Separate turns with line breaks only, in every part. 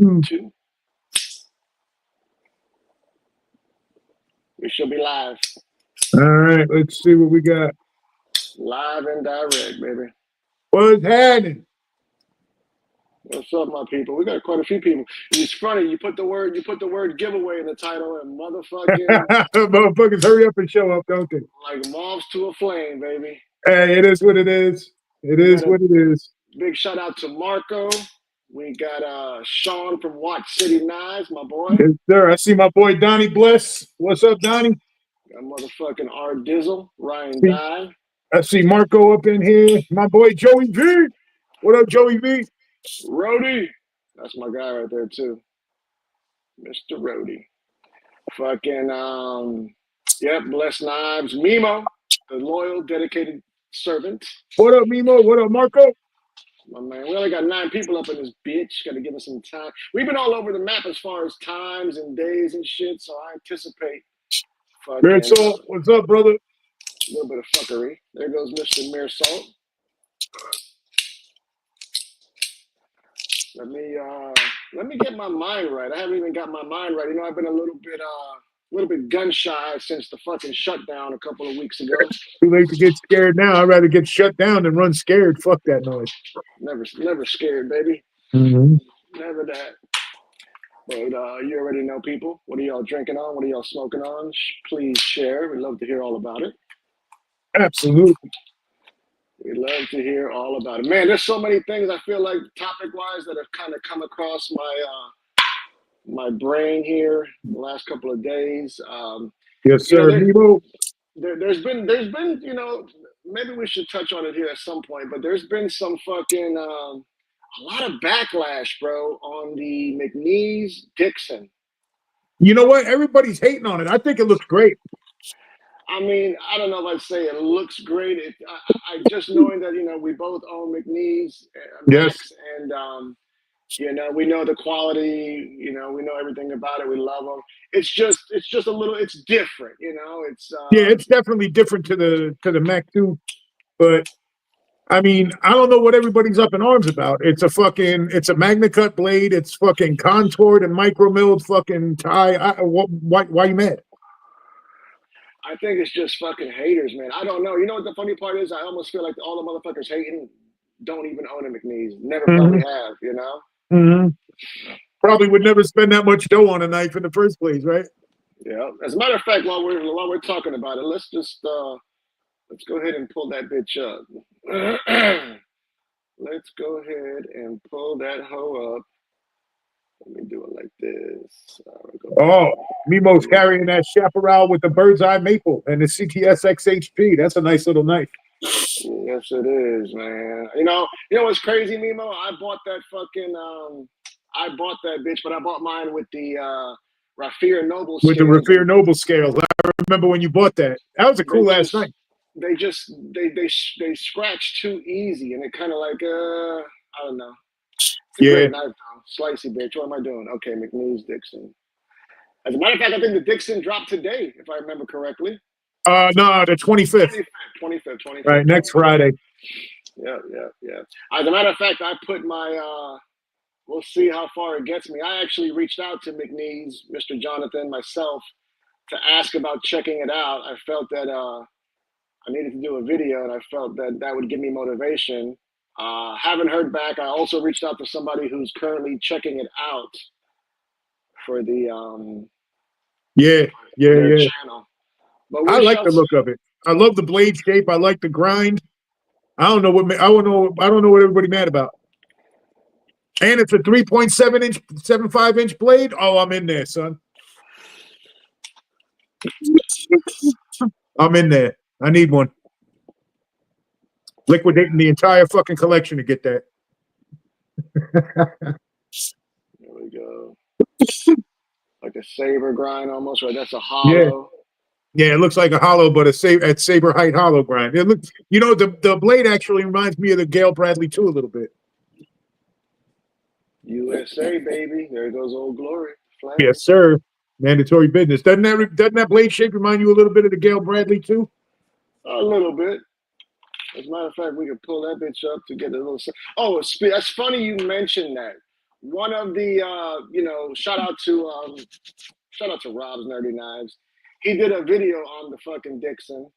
2. We should be live.
All right, let's see what we got.
Live and direct, baby.
What's happening?
What's up, my people? We got quite a few people. It's funny. You put the word giveaway in the title, and
motherfuckers hurry up and show up, don't they?
Like moths to a flame, baby.
Hey, it is what it is. It is what it is.
Big shout out to Marco. We got Sean from Watch City Knives, my boy.
Yes, sir. I see my boy Donnie Bless. What's up, Donnie?
Got motherfucking R Dizzle, Ryan Dye.
I see Marco up in here. My boy Joey V. What up, Joey V?
Rody. That's my guy right there too. Mr. Rody. Fucking yep, Bless Knives. Mimo, the loyal, dedicated servant.
What up, Mimo? What up, Marco?
My man, we only got 9 people up in this bitch. Got to give us some time. We've been all over the map as far as times and days and shit, so I anticipate
Mir Salt, what's up, brother?
A little bit of fuckery. There goes Mr. Mir Salt. Let me get my mind right. I haven't even got my mind right. You know, I've been a little bit gun shy since the fucking shutdown a couple of weeks ago.
Too late to get scared now. I'd rather get shut down than run scared. Fuck that noise.
Never scared, baby.
Mm-hmm.
Never that. But you already know, people. What are y'all drinking on? What are y'all smoking on? Please share. We'd love to hear all about it.
Absolutely.
We'd love to hear all about it. Man, there's so many things I feel like topic-wise that have kind of come across my brain here the last couple of days.
Yes, sir.
There's been, you know, maybe we should touch on it here at some point, but there's been some fucking a lot of backlash, bro, on the McNeese Dixon.
You know what? Everybody's hating on it. I think it looks great.
I mean, I don't know if I'd say it looks great. I just knowing that, you know, we both own McNeese.
Yes.
And, you know, we know the quality, you know, we know everything about it. We love them. It's just a little, it's different, you know, it's.
Yeah, it's definitely different to the Mac 2. But I mean, I don't know what everybody's up in arms about. It's a MagnaCut blade. It's fucking contoured and micro-milled fucking tie. Why you mad?
I think it's just fucking haters, man. I don't know. You know what the funny part is? I almost feel like all the motherfuckers hating don't even own a McNeese. Never probably have, you know?
Mm-hmm. Probably would never spend that much dough on a knife in the first place, right?
Yeah. As a matter of fact, while we're talking about it, let's just let's go ahead and pull that bitch up. Let's go ahead and pull that hoe up. Let me do it like this.
Oh, Mimo's carrying that chaparral with the bird's eye maple and the CTS XHP. That's a nice little knife.
Yes, it is, man. You know what's crazy, Mimo? I bought that bitch, but I bought mine with the Raffir Noble scales.
With the Raffir Noble scales. I remember when you bought that. That was a cool ass knife.
They scratch too easy, and it kind of like I don't know.
Yeah.
Knife, slicey bitch. What am I doing? Okay, McNeese Dixon. As a matter of fact, I think the Dixon dropped today, if I remember correctly.
No, the 25th.
25th.
Right, next Friday.
Yeah. As a matter of fact, I put my we'll see how far it gets me. I actually reached out to McNeese, Mr. Jonathan, myself, to ask about checking it out. I felt that I needed to do a video, and I felt that would give me motivation. Haven't heard back. I also reached out to somebody who's currently checking it out for the channel. But
I like the look of it. I love the blade shape. I like the grind. I don't know what everybody mad about. And it's a 3.7 inch, 7.5 inch blade. Oh, I'm in there, son. I'm in there. I need one. Liquidating the entire fucking collection to get that.
There we go. Like a saber grind almost, right? That's a hollow.
Yeah, it looks like a hollow, but at saber height hollow grind. It looks, the blade actually reminds me of the Gale Bradley too a little bit.
USA, baby. There goes Old Glory.
Flag. Yes, sir. Mandatory business. Doesn't that blade shape remind you a little bit of the Gale Bradley too?
A little bit. As a matter of fact, we could pull that bitch up to get a little. Oh, that's funny you mentioned that. one of the shout out to Rob's Nerdy Knives. He did a video on the fucking Dixon,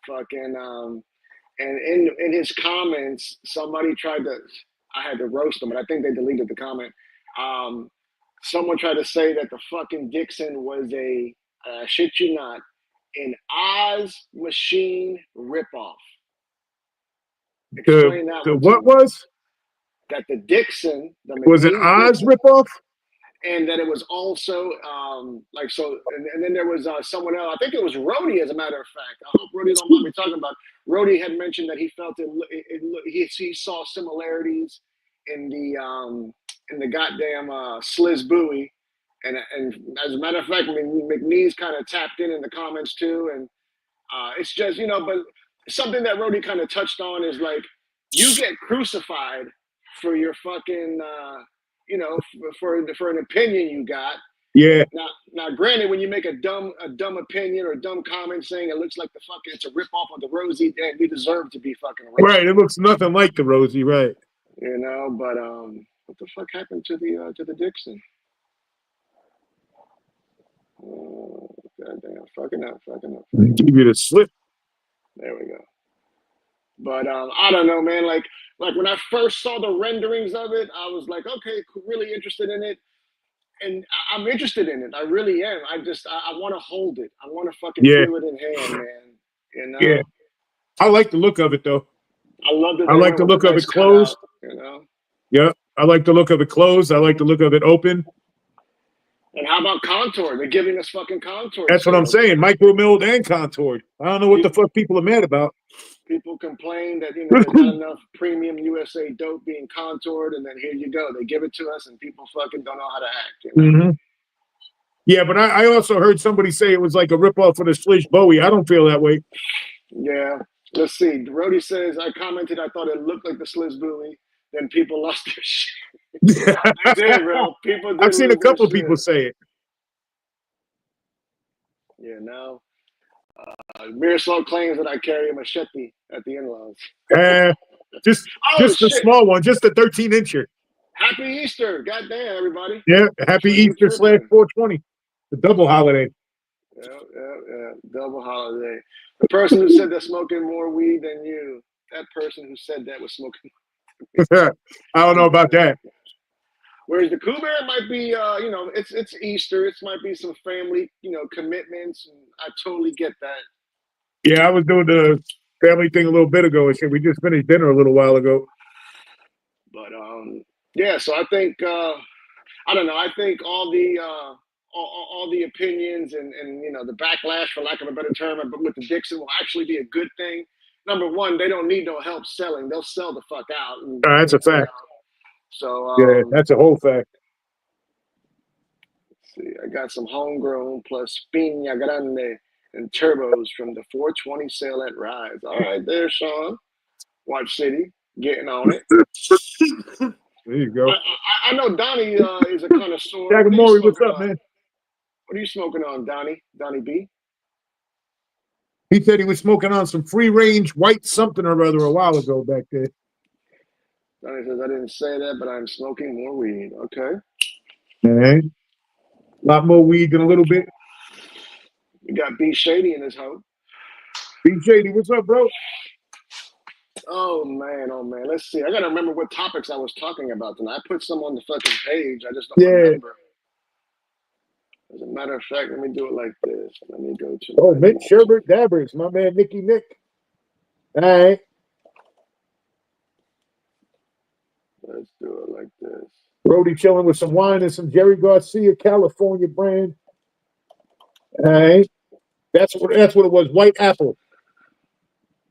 and in his comments, somebody tried to. I had to roast them, but I think they deleted the comment. Someone tried to say that the fucking Dixon was a shit you not, an Oz machine ripoff.
Explain the what was?
That the Dixon
was an Oz ripoff,
and that it was also and then there was someone else. I think it was Rhodey, as a matter of fact. I hope Rhodey don't mind me talking about. Rhodey had mentioned that he felt he saw similarities in the goddamn Sliz Bowie, and as a matter of fact, I mean, McNeese kind of tapped in the comments too, and it's just but something that Rhodey kind of touched on is like you get crucified for your fucking for an opinion you got.
Yeah.
Now, granted, when you make a dumb opinion or a dumb comment saying it looks like it's a rip off of the Rosie, then we deserve to be fucking
right. It looks nothing like the Rosie, right?
But what the fuck happened to the Dixon? Oh, goddamn, fucking up.
Give you the slip.
There we go. But I don't know, man. Like when I first saw the renderings of it, I was like, okay, really interested in it. And I'm interested in it. I really am. I want to hold it. I want to fucking feel it in hand, man.
Yeah. I like the look of it, though.
I love it.
I like the look of it closed. Yeah. I like the look of it closed. I like the look of it open.
And how about contour? They're giving us fucking contour.
That's what I'm saying. Micro milled and contoured. I don't know what the fuck people are mad about.
People complain that there's not enough premium USA dope being contoured, and then here you go. They give it to us, and people fucking don't know how to act.
Mm-hmm. Yeah, but I also heard somebody say it was like a ripoff of the Sliz Bowie. I don't feel that way.
Yeah. Let's see. Rhodey says, I commented, I thought it looked like the Sliz Bowie. Then people lost their shit. They did, bro. I've
seen a couple people say it.
Yeah, no. Miroslav claims that I carry a machete at the in-laws.
Just the small one, just the 13-incher.
Happy Easter. Goddamn, everybody.
Yeah, happy Easter / 420. The double holiday.
Yeah. Double holiday. The person who said they're smoking more weed than you, that person who said that was smoking.
I don't know about that.
Whereas the Cougar might be, it's Easter. It might be some family, commitments. And I totally get that.
Yeah, I was doing the family thing a little bit ago. We just finished dinner a little while ago.
But yeah. So I think I don't know. I think all the opinions and the backlash, for lack of a better term, but with the Dixon will actually be a good thing. Number one, they don't need no help selling. They'll sell the fuck out.
That's a fact.
So
yeah, that's a whole fact.
Let's see, I got some homegrown plus Piña Grande and turbos from the 420 sale at Rise. All right, there, Sean. Watch City getting on it.
There you go.
I know Donnie is a connoisseur.
Jagamori, what's up, man?
What are you smoking on, Donnie? Donnie B?
He said he was smoking on some free range white something or other a while ago back there.
Donnie says, I didn't say that, but I'm smoking more weed. Okay.
All right. A lot more weed than a little bit.
You got B Shady in his hoe.
B Shady, what's up, bro?
Oh man. Let's see. I gotta remember what topics I was talking about tonight. I put some on the fucking page. I just don't remember. As a matter of fact, let me do it like this. Let me go to.
Oh, Mick Sherbert Dabbers, my man, Nicky Nick. All right.
Let's do it like this.
Brody chilling with some wine and some Jerry Garcia California brand. All right. That's what it was. White apple.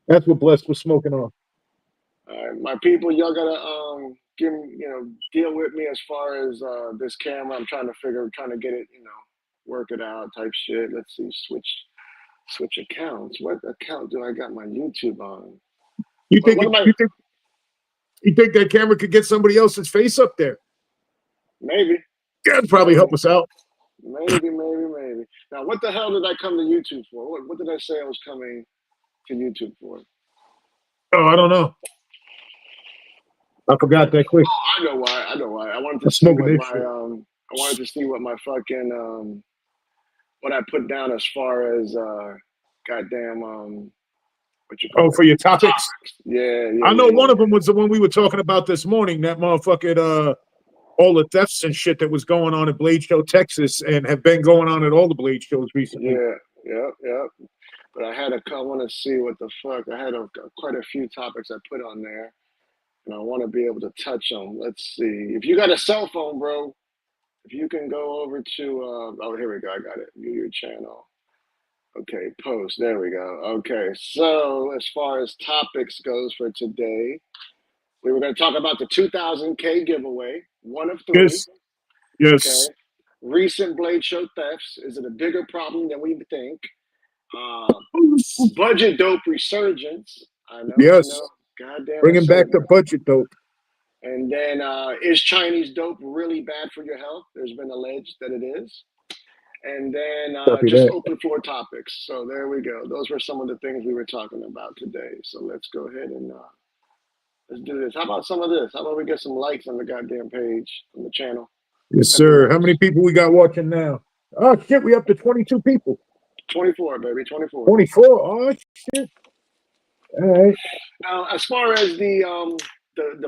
That's what Bless was smoking on.
All right, my people, y'all gotta deal with me as far as this camera. I'm trying to get it, work it out type shit. Let's see, switch accounts. What account do I got my YouTube on?
You think that camera could get somebody else's face up there?
Maybe.
That'd probably help us out.
Maybe. Now, what the hell did I come to YouTube for? What did I say I was coming to YouTube for?
Oh, I don't know. I forgot that quick.
I know why. I know why. I wanted
I'm
to see
smoking
what
this
my
shit.
I wanted to see what my fucking what I put down as far as goddamn what you call
Oh,
it?
for your topics?
Yeah, yeah,
I know
yeah,
one
yeah.
of them was the one we were talking about this morning. That motherfucking all the thefts and shit that was going on at Blade Show, Texas, and have been going on at all the Blade shows recently.
Yeah, yeah. But I want to see what the fuck. I had quite a few topics I put on there, and I want to be able to touch them. Let's see. If you got a cell phone, bro, if you can go over to oh, here we go. I got it. View your channel. Okay, post. There we go. Okay, so as far as topics goes for today, we were going to talk about the 2000K giveaway, one of three.
Yes.
Okay. Recent Blade Show thefts. Is it a bigger problem than we think? Budget dope resurgence. I know.
Yes.
I know. Goddamn.
Bringing back the budget dope.
And then, is Chinese dope really bad for your health? There's been alleged that it is. And then just open floor topics. So there we go. Those were some of the things we were talking about today. So let's go ahead and let's do this. How about some of this? How about we get some likes on the goddamn page on the channel?
Yes, sir. How many people we got watching now? Oh shit, we up to 22 people.
24, baby. 24.
24. Oh shit. All right.
Now, as far as the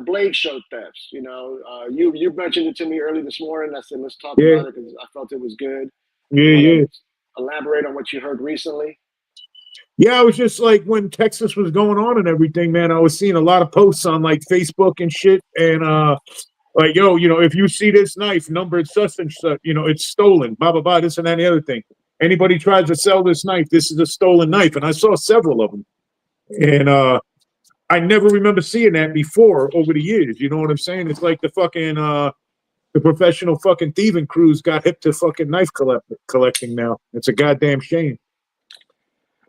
Blade Show thefts, you know, you mentioned it to me early this morning. I said let's talk about it because I felt it was good.
Yeah.
Elaborate on what you heard recently.
Yeah, I was just like when Texas was going on and everything, man. I was seeing a lot of posts on like Facebook and shit, and like, yo, you know, if you see this knife numbered such and such, you know, it's stolen. Blah blah blah. This and that and the other thing. Anybody tries to sell this knife, this is a stolen knife, and I saw several of them, and I never remember seeing that before over the years. You know what I'm saying? It's like the fucking the professional fucking thieving crews got hip to fucking knife collecting now. It's a goddamn shame.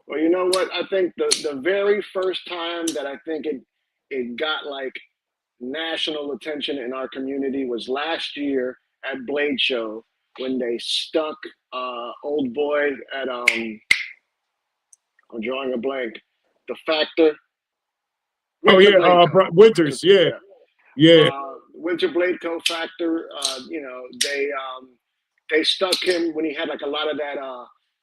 Well, you know what? I think the very first time that I think it got like national attention in our community was last year at Blade Show when they stuck old boy at I'm drawing a blank. The Factor.
Winter Winters, yeah.
Winter Blade Co. Factor. You know, they stuck him when he had like a lot of that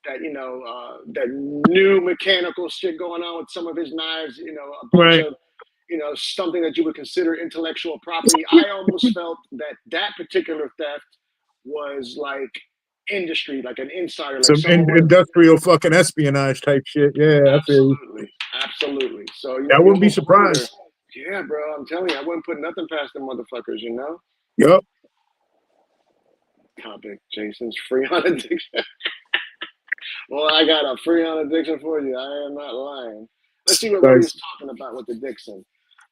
that new mechanical shit going on with some of his knives. You know, a bunch of, you know, something that you would consider intellectual property. I almost felt that particular theft was like industry, like an insider, like
some industrial fucking espionage type shit. Yeah,
absolutely. So
I wouldn't be surprised.
Yeah, bro, I'm telling you, I wouldn't put nothing past them motherfuckers. You know.
Yep.
Topic: Jason's Freon addiction. Well, I got a Freon addiction for you. I am not lying. Let's see what Ray's talking about with the Dixon.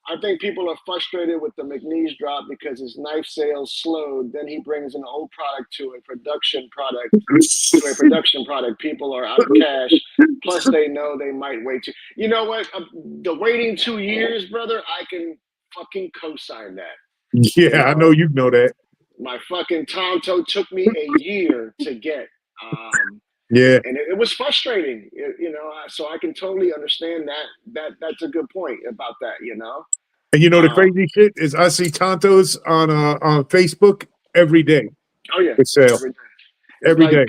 I think people are frustrated with the McNeese drop because his knife sales slowed. Then he brings an old product to a production product. People are out of cash. Plus, they know they might wait. You know what? The waiting 2 years, brother, I can fucking co-sign that.
Yeah, you know, I know you know that.
My fucking Tonto took me a year to get.
Yeah,
and it was frustrating, you know. So I can totally understand that. That's a good point about that, you know.
And you know the crazy shit is I see Tontos on Facebook every day.
Oh yeah,
for sale. Every day.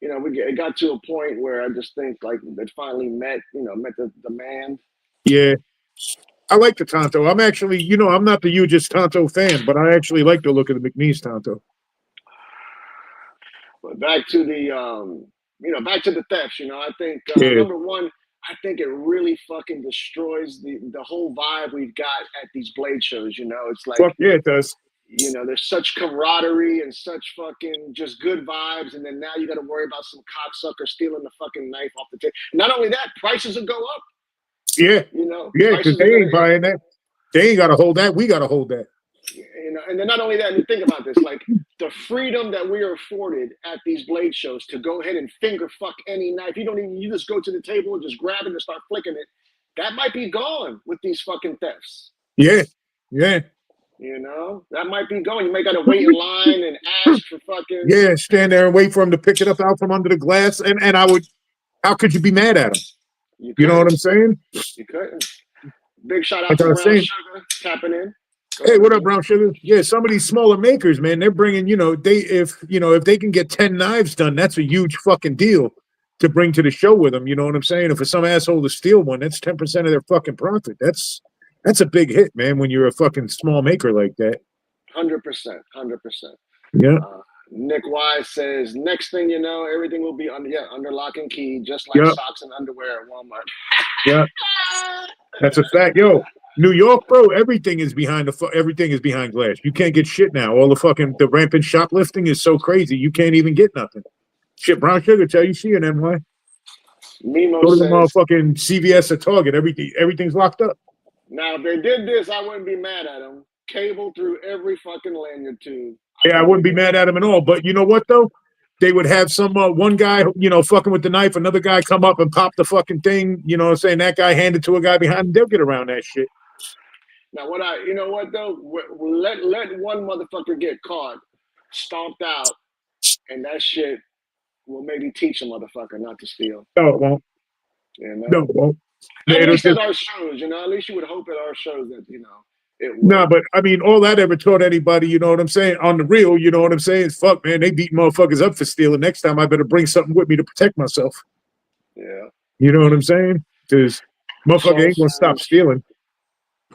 It got to a point where I just think like it finally met the demand.
Yeah, I like the Tonto. I'm actually, you know, I'm not the hugest Tonto fan, but I actually like the look of the McNeese Tonto.
But back to the thefts. You know, I think number one, I think it really fucking destroys the whole vibe we've got at these Blade shows. You know, it's like,
yeah, it does.
You know, there's such camaraderie and such fucking just good vibes, and then now you got to worry about some cocksucker stealing the fucking knife off the table. Not only that, prices will go up.
Yeah,
you know,
yeah, because they ain't buying that. They ain't got to hold that. We got to hold that.
You know, and then not only that, and think about this, like the freedom that we are afforded at these Blade shows to go ahead and finger fuck any knife. You just go to the table and just grab it and start flicking it. That might be gone with these fucking thefts.
Yeah, yeah.
You know, that might be going. You may got to wait in line and ask for fucking.
Yeah, stand there and wait for him to pick it up out from under the glass. And how could you be mad at him? You know what I'm saying?
You couldn't. Big shout out to Brown Sugar tapping in.
Hey, what up, Brown Sugar? Yeah, some of these smaller makers, man, they're bringing, if they can get 10 knives done, that's a huge fucking deal to bring to the show with them. You know what I'm saying? And for some asshole to steal one, that's 10% of their fucking profit. That's a big hit, man, when you're a fucking small maker like that.
100%. 100%.
Yeah.
Nick Wise says, next thing you know, everything will be under lock and key, just like socks and underwear at Walmart.
Yeah. That's a fact. Yo, New York, bro, everything is behind glass. You can't get shit now. All the rampant shoplifting is so crazy. You can't even get nothing. Shit, Brown Sugar, tell you see an NY.
Mimo
Go to the
says,
motherfucking CVS or Target. Everything's locked up.
now, if they did this, I wouldn't be mad at them. Cable through every fucking lanyard tube.
Yeah, I wouldn't be mad at them at all. But you know what, though? They would have some one guy, fucking with the knife, another guy come up and pop the fucking thing, you know what I'm saying? That guy hand it to a guy behind him. They'll get around that shit.
Now, you know what, though? Let one motherfucker get caught, stomped out, and that shit will maybe teach a motherfucker not to steal.
No, it won't.
You know?
No, it won't.
At least at our shows, at least you would hope at our shows that, it would.
No, but I mean, all that ever taught anybody, you know what I'm saying? On the real, you know what I'm saying? Fuck, man, they beat motherfuckers up for stealing. Next time, I better bring something with me to protect myself.
Yeah.
You know what I'm saying? Because motherfucker ain't gonna stop stealing.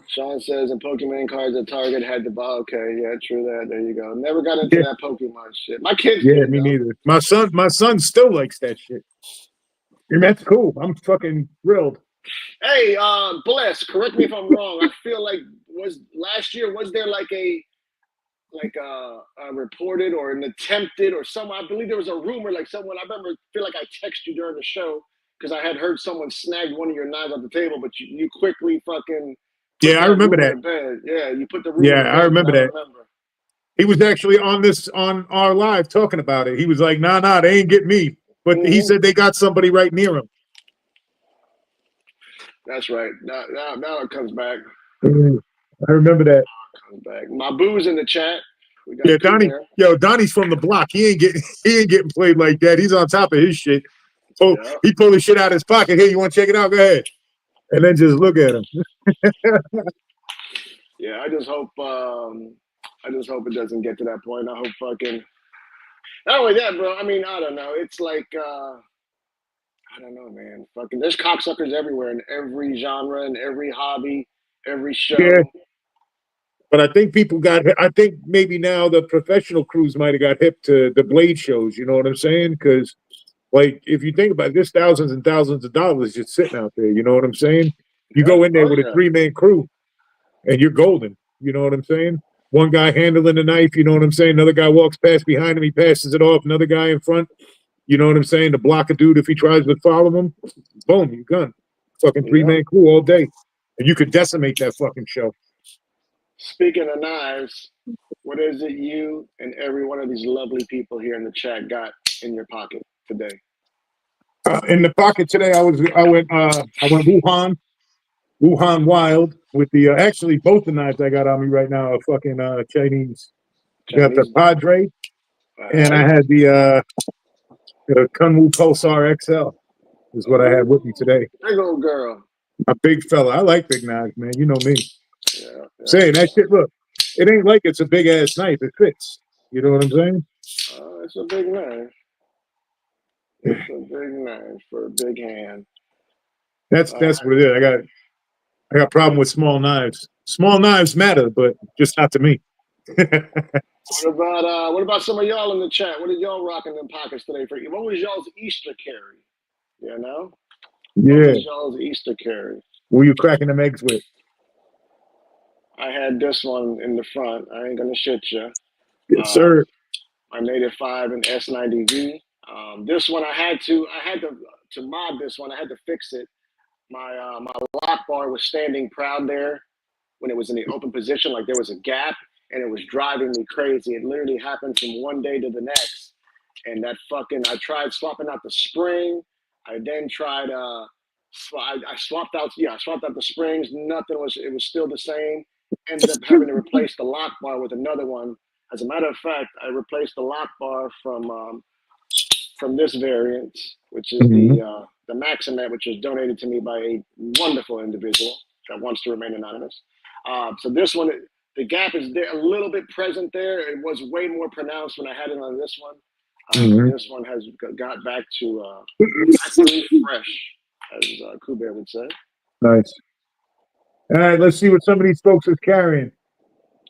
Sean says, and Pokemon cards at Target had the ball. Okay, yeah, true that. There you go. Never got into that Pokemon shit. My kids
did, me neither. My son still likes that shit. And that's cool. I'm fucking thrilled.
Hey, Bless, correct me if I'm wrong. I feel like last year was there like a reported or an attempted or I believe there was a rumor like someone, I feel like I texted you during the show because I had heard someone snagged one of your knives off the table, but you quickly fucking
I remember that.
Yeah, you put the rumor.
Yeah, I remember that. He was actually on our live talking about it. He was like, nah, they ain't get me. But he said they got somebody right near him.
That's right. Now it comes back.
I remember that.
Comes back. My boo's in the chat.
Yeah, Donnie's from the block. He ain't getting played like that. He's on top of his shit. Oh, yeah. He pulled his shit out of his pocket. Hey, you want to check it out? Go ahead. And then just look at him.
Yeah, I just hope it doesn't get to that point. I hope fucking. Not only that, bro. I mean, I don't know. It's like I don't know, man. Fucking, there's cocksuckers everywhere in every genre, in every hobby, every show.
Yeah. But I think maybe now the professional crews might have got hip to the blade shows. You know what I'm saying? Because, like, if you think about it, there's thousands and thousands of dollars just sitting out there. You know what I'm saying? You go in there with a 3-man crew, and you're golden. You know what I'm saying? One guy handling the knife. You know what I'm saying? Another guy walks past behind him. He passes it off. Another guy in front. You know what I'm saying? To block a dude if he tries to follow him. Boom, you're gone. Fucking 3-man crew all day. And you could decimate that fucking show.
Speaking of knives, what is it you and every one of these lovely people here in the chat got in your pocket today?
In the pocket today, I went Wuhan Wild with the actually both the knives I got on me right now are fucking Chinese. I got the Padre, and I had the Kunwu Pulsar XL is what I had with me today.
Big old girl.
A big fella. I like big knives, man. You know me. Yeah. Saying that shit, look, it ain't like it's a big ass knife. It fits. You know what I'm saying?
It's a big knife. It's a big knife for a big hand.
That's what it is. I got a problem with small knives. Small knives matter, but just not to me.
What about some of y'all in the chat? What did y'all rock in them pockets today? What was y'all's Easter carry? You know?
Yeah.
What was y'all's Easter carry?
What were you cracking them eggs with?
I had this one in the front. I ain't gonna shit you.
Yes, sir.
My Native 5 and S90V. This one I had to mod this one. I had to fix it. My lock bar was standing proud there when it was in the open position, like there was a gap, and it was driving me crazy. It literally happened from one day to the next. And I tried swapping out the spring. I then tried I swapped out the springs. It was still the same. Ended up having to replace the lock bar with another one. As a matter of fact, I replaced the lock bar from this variant, which is the Maximet, which was donated to me by a wonderful individual that wants to remain anonymous. So this one, The gap is there, a little bit present there. It was way more pronounced when I had it on this one.
Mhm.
This one has got back to actually fresh, as Kuber would say.
Nice. All right, let's see what some of these folks is carrying.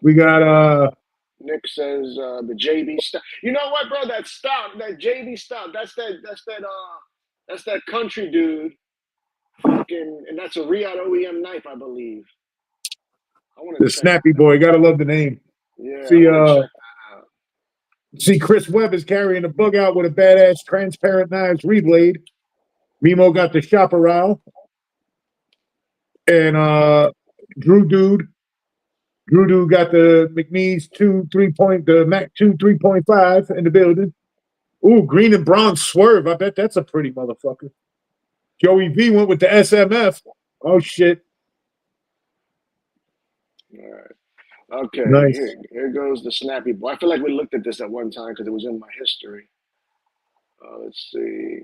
We got
Nick says the JB stop. You know what, bro? That stop, that JB stop. That's that country dude. Fucking, and that's a Riyadh OEM knife, I believe. I want to
the Snappy Boy. Gotta love the name.
Yeah,
See,
I want to check that out.
See, Chris Webb is carrying a bug out with a badass transparent knives reblade. Mimo got the Chaparral. And Drew Dude got the McNeese 2 3 the Mac 2 3.5 in the building. Ooh, green and bronze swerve. I bet that's a pretty motherfucker. Joey V went with the SMF. Oh shit.
All right. Okay.
Nice.
Here goes the Snappy Boy. I feel like we looked at this at one time because it was in my history. Let's see.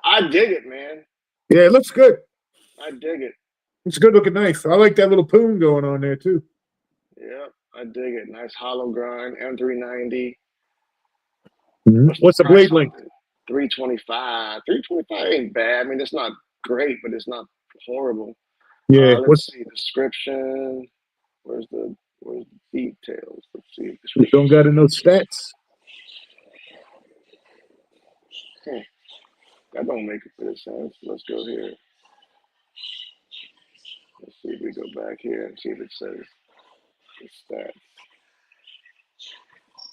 I dig it, man.
Yeah, it looks good.
I dig it.
It's a good looking knife. I like that little poon going on there too.
Yeah, I dig it. Nice hollow grind, M390.
What's the blade length?
325. 325 ain't bad. I mean, it's not great, but it's not horrible.
Yeah.
Let's see. Description. Where's the details? Let's see.
We don't got no stats.
That don't make a bit of sense. Let's go here. Let's see if we go back here and see if it says the stats.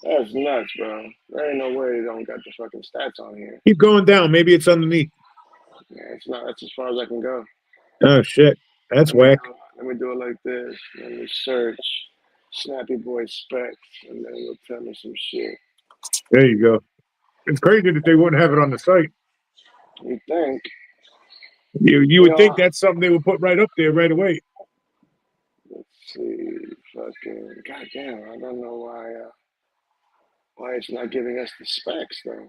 That's nuts, bro. There ain't no way they don't got the fucking stats on here.
Keep going down. Maybe it's underneath.
Yeah, it's not. That's as far as I can go.
Oh shit. That's whack.
Let me do it like this. Let me search Snappy Boy specs, and then it'll tell me some shit.
There you go. It's crazy that they wouldn't have it on the site.
You think?
You would think that's something they would put right up there right away.
Let's see. Fucking goddamn! I don't know why it's not giving us the specs though.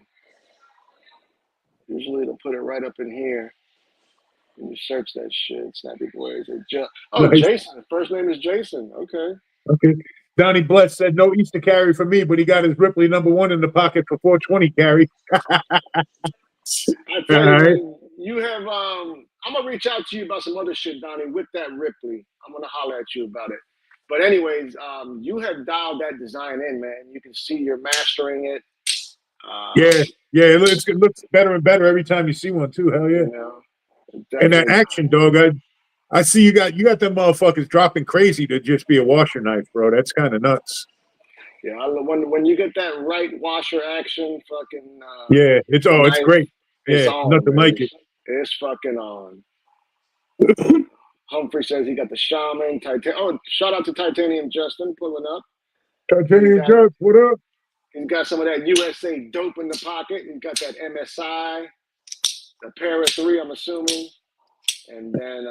Usually it'll put it right up in here. When you search that shit, Snappy Boy. Nice. Jason. First name is Jason. Okay.
Donnie Bless said no Easter carry for me, but he got his Ripley #1 in the pocket for 420 carry.
I tell you, right. You have I'm gonna reach out to you about some other shit, Donnie, with that Ripley. I'm gonna holler at you about it. But anyways, you have dialed that design in, man. You can see you're mastering it.
Yeah, it looks better and better every time you see one too. Hell yeah.
You know,
and that action, dog. I see you got them motherfuckers dropping crazy to just be a washer knife, bro. That's kind of nuts.
Yeah, when you get that right washer action, fucking.
Yeah, it's great.
It's
on, nothing like it.
It's fucking on. Humphrey says he got the Shaman. Shout out to Titanium Justin pulling up.
Titanium Justin, what up?
He's got some of that USA dope in the pocket. He's got that MSI, the Para 3, I'm assuming, and then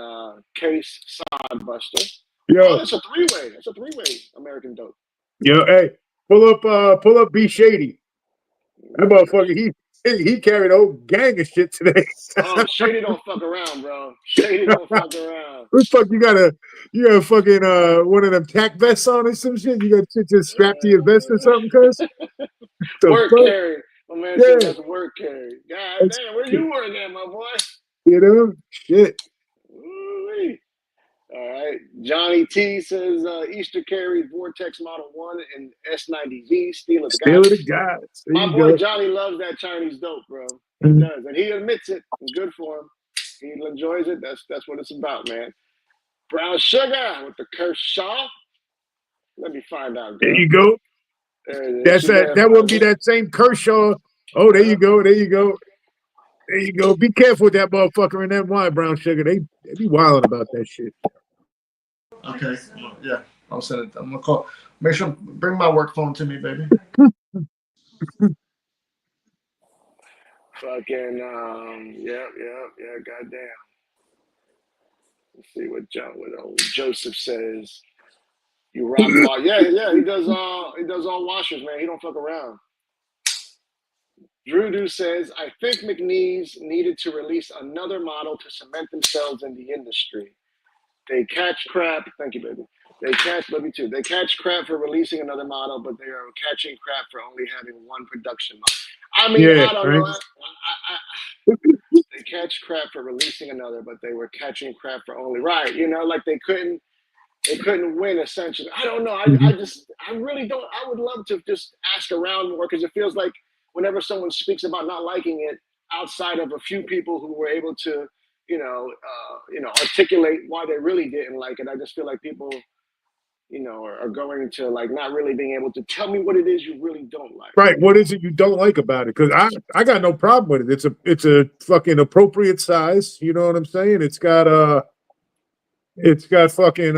Case Sodbuster.
Yo,
that's a three-way. That's a three-way American dope.
Yo, hey, pull up B Shady. That motherfucker, he carried a whole gang of shit today.
Shady don't fuck around, bro. Shady don't fuck around.
What the fuck you got a fucking one of them tack vests on or some shit? You got shit just strapped to your vest or something, cuz?
Work carry. My man said that's work carry. God damn, where you working at, my boy?
You know? Shit.
Ooh-wee. All right. Johnny T says Easter carry Vortex Model 1 and S90V, Steel of the
Gods.
My boy Johnny loves that Chinese dope, bro. He does. And he admits it. It's good for him. He enjoys it. That's what it's about, man. Brown Sugar with the Kershaw. Let me find out, girl.
There you go. That wouldn't be that same Kershaw. Oh, there you go. There you go. There you go. Be careful with that motherfucker in that wine, Brown Sugar. They be wilding about that shit.
Okay. Yeah. I'll send it. I'm gonna call. Make sure bring my work phone to me, baby.
Fucking yeah. Goddamn. Let's see what old Joseph says. You rock law. Yeah. He does all washers, man. He don't fuck around. Drew says, I think McNeese needed to release another model to cement themselves in the industry. They catch crap. Thank you, baby. They catch, let me too. They catch crap for releasing another model, but they are catching crap for only having one production model. I mean,
Yeah,
I don't
right.
know. They catch crap for releasing another, but they were catching crap for only right. You know, like they couldn't win essentially. I don't know. I really don't. I would love to just ask around more because it feels like whenever someone speaks about not liking it, outside of a few people who were able to, articulate why they really didn't like it, I just feel like people, are going to like not really being able to tell me what it is you really don't like.
Right. What is it you don't like about it? Because I got no problem with it. It's a fucking appropriate size. You know what I'm saying? It's got fucking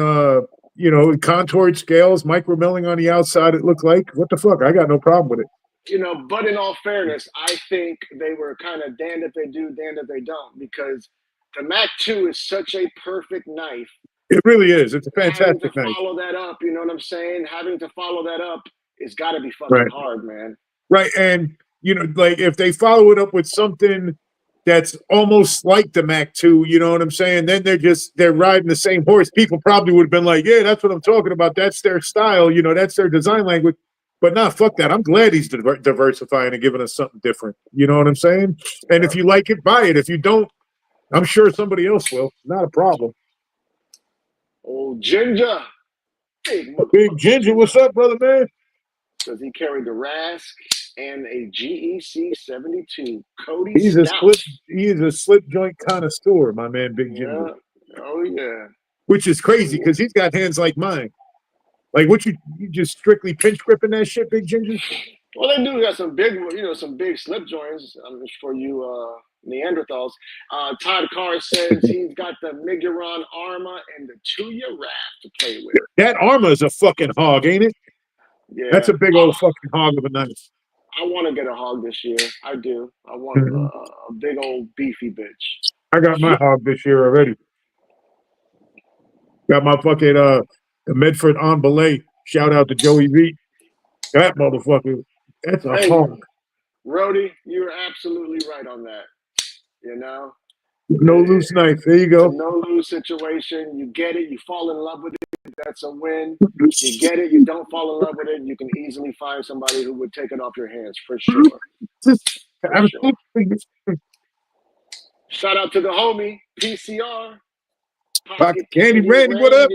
contoured scales, micro milling on the outside. It looked like what the fuck? I got no problem with it.
But in all fairness, I think they were kind of damned if they do, damned if they don't, because the Mac 2 is such a perfect knife.
It really is. It's a fantastic
Having to
knife.
follow that up, you know what I'm saying? Having to follow that up, it's got to be fucking hard, man.
Right, and like if they follow it up with something that's almost like the Mac 2, you know what I'm saying? Then they're riding the same horse. People probably would have been like, yeah, that's what I'm talking about. That's their style, that's their design language. But nah, fuck that. I'm glad he's diversifying and giving us something different. You know what I'm saying? And if you like it, buy it. If you don't, I'm sure somebody else will. Not a problem.
Old Ginger.
Big Ginger, what's up, brother, man?
Because he carried the Rask and a GEC 72. Cody
He's
Scout.
He's a slip joint connoisseur, my man, Big Ginger.
Oh, yeah.
Which is crazy because he's got hands like mine. Like, what you just strictly pinch gripping that shit, Big Ginger?
Well, they do got some big, some big slip joints for you Neanderthals. Todd Carr says he's got the Miguron Arma and the Tuya Raft to play with.
That Arma is a fucking hog, ain't it?
Yeah.
That's a big old fucking hog of a knife.
I want to get a hog this year. I do. I want a big old beefy bitch.
I got my hog this year already. Got my fucking Medford on belay. Shout out to Joey V. That motherfucker. That's a hog.
Rody, you're absolutely right on that.
No loose knife. There you go.
No lose situation. You get it. You fall in love with it. That's a win. You get it. You don't fall in love with it. You can easily find somebody who would take it off your hands for sure. Shout out to the homie PCR.
Pocket Candy Randy, what up?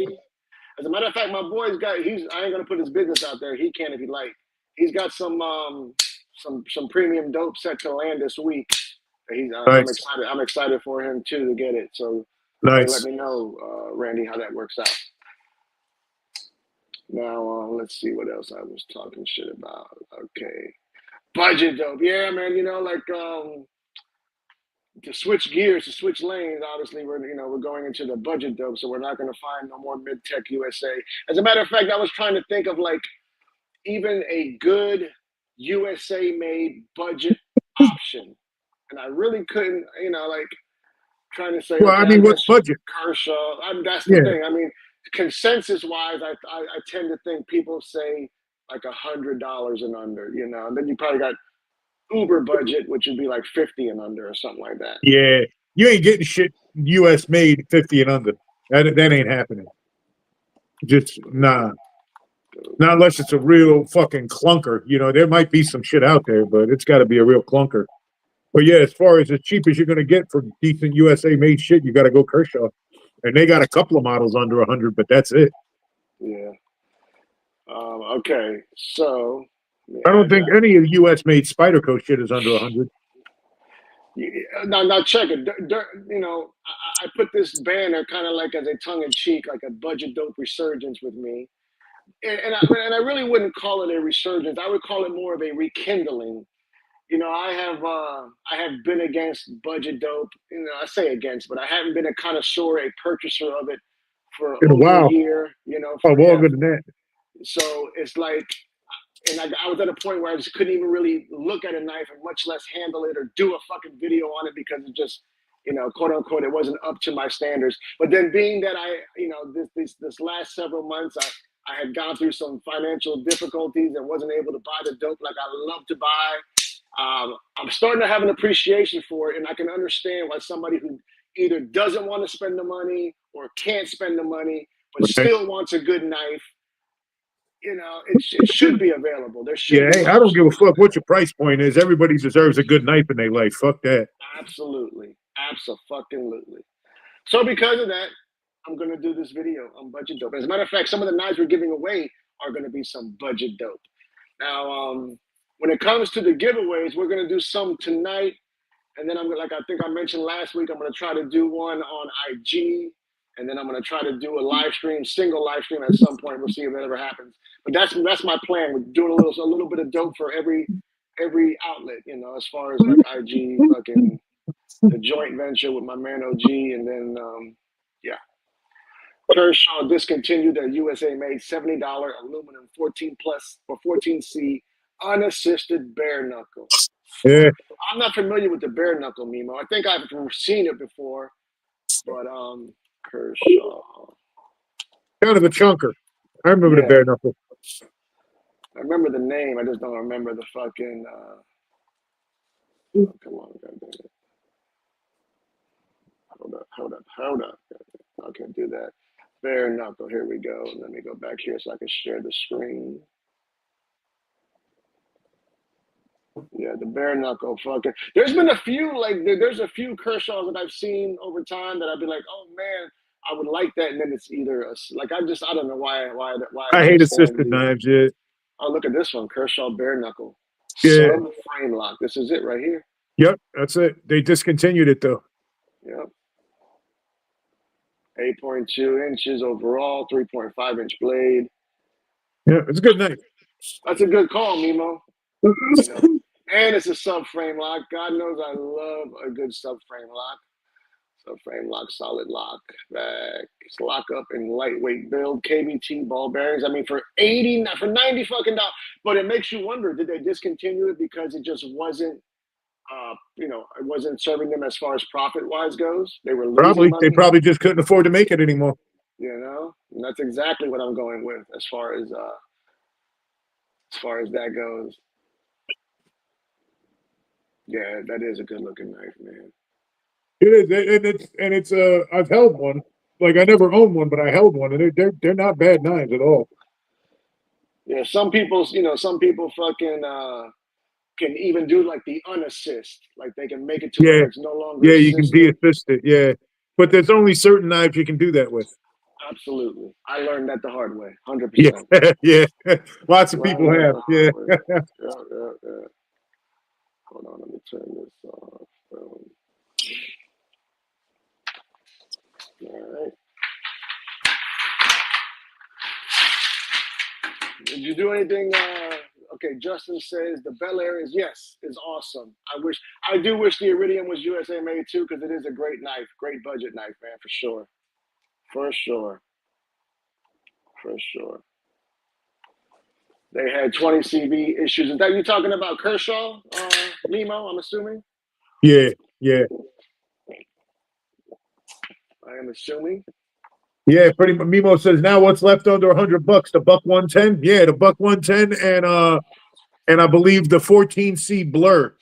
As a matter of fact, my boy's got. I ain't gonna put his business out there. He can if he like. He's got some premium dope set to land this week.
Nice.
I'm excited for him too to get it. So
nice.
Let me know, Randy, how that works out. Now let's see what else I was talking shit about. Okay, budget dope. Yeah, man. To switch gears, to switch lanes. Obviously, we're going into the budget dope, so we're not going to find no more mid-tech USA. As a matter of fact, I was trying to think of like even a good USA-made budget option. And I really couldn't, trying to say.
Well, okay, I mean, what's budget?
Kershaw. That's the thing. I mean, consensus-wise, I tend to think people say like $100 and under, and then you probably got Uber budget, which would be like 50 and under or something like that.
Yeah, you ain't getting shit U.S. made 50 and under. That ain't happening. Just nah. Not unless it's a real fucking clunker. There might be some shit out there, but it's got to be a real clunker. But yeah, as far as cheap as you're going to get for decent USA made shit, you got to go Kershaw. And they got a couple of models under 100, but that's it.
Yeah. Okay. So.
I don't think any of the US made Spyderco shit is under 100.
Now check it. I put this banner kind of like as a tongue in cheek, like a budget dope resurgence with me. And I really wouldn't call it a resurgence. I would call it more of a rekindling. I have been against budget dope. I say against, but I haven't been a connoisseur, a purchaser of it for over a year.
Longer than that.
So it's like, and I was at a point where I just couldn't even really look at a knife and much less handle it or do a fucking video on it because it just, quote unquote, it wasn't up to my standards. But then being that this last several months, I had gone through some financial difficulties and wasn't able to buy the dope like I love to buy. I'm starting to have an appreciation for it, and I can understand why somebody who either doesn't want to spend the money or can't spend the money but
Okay.
still wants a good knife, you know, it should be available. There should
Yeah,
be
hey, I don't give a fuck what your price point is. Everybody deserves a good knife in their life. Fuck that.
Absolutely. Absolutely. So because of that, I'm going to do this video on budget dope. As a matter of fact, some of the knives we're giving away are going to be some budget dope. Now, when it comes to the giveaways, we're going to do some tonight. And then I'm gonna, like I think I mentioned last week, I'm going to try to do one on IG. And then I'm going to try to do a live stream, single live stream at some point. We'll see if that ever happens. But that's my plan. We're doing a little bit of dope for every outlet, you know, as far as like IG, fucking the joint venture with my man OG, and then yeah. Kershaw discontinued their USA made $70 aluminum 14 plus or 14C unassisted bare knuckle.
Yeah,
I'm not familiar with the bare knuckle, Mimo. I think I've seen it before, but Kershaw.
kind of a chunker. I remember the
Yeah.
bare knuckle.
I remember the name. I just don't remember the fucking. Oh, come on, goddamn it. Hold up. I can't do that. Bare knuckle. Here we go. Let me go back here so I can share the screen. Yeah, the bare knuckle fucking. There's been a few there's a few Kershaws that I've seen over time that I'd be like, oh man, I would like that, and then it's either I don't know why
I hate
keep saying
assisted
these.
knives. Yeah,
Oh, look at this one, Kershaw bare knuckle.
Yeah.
Sub frame lock. This is it right here.
yep, that's it. They discontinued it though.
Yep. 8.2 inches overall, 3.5 inch blade.
Yeah, it's a good knife.
That's a good call, Mimo. You know? And it's a subframe lock. God knows I love a good subframe lock. Subframe lock, solid lock, back, lock up in lightweight build, KBT ball bearings. I mean, for 90 fucking dollars. But it makes you wonder, did they discontinue it because it just wasn't, you know, it wasn't serving them as far as profit wise goes? They were losing money.
They probably just couldn't afford to make it anymore.
You know, and that's exactly what I'm going with as far as that goes. Yeah, that is a good looking knife, man.
It is, and it's I've held one. Like I never owned one, but I held one, and they're not bad knives at all.
Yeah, some people fucking can even do like the unassist, like they can make it to where it's no longer.
Yeah, you can
assisted.
de-assist it. Yeah, but there's only certain knives you can do that with.
Absolutely, I learned that the hard way. 100%.
Yeah, yeah. Lots of people have. Yeah.
Yeah. Hold on, let me turn this off. All right. Did you do anything? Okay, Justin says the Bel Air is awesome. I do wish the Iridium was USA made too, because it is a great knife, great budget knife, man, for sure. They had 20 CV issues. Is that you talking about Kershaw, Mimo? I'm assuming.
Yeah.
I am assuming.
Yeah, pretty much. Mimo says now what's left under $100? The buck 110. Yeah, the buck 110, and I believe the 14C Blur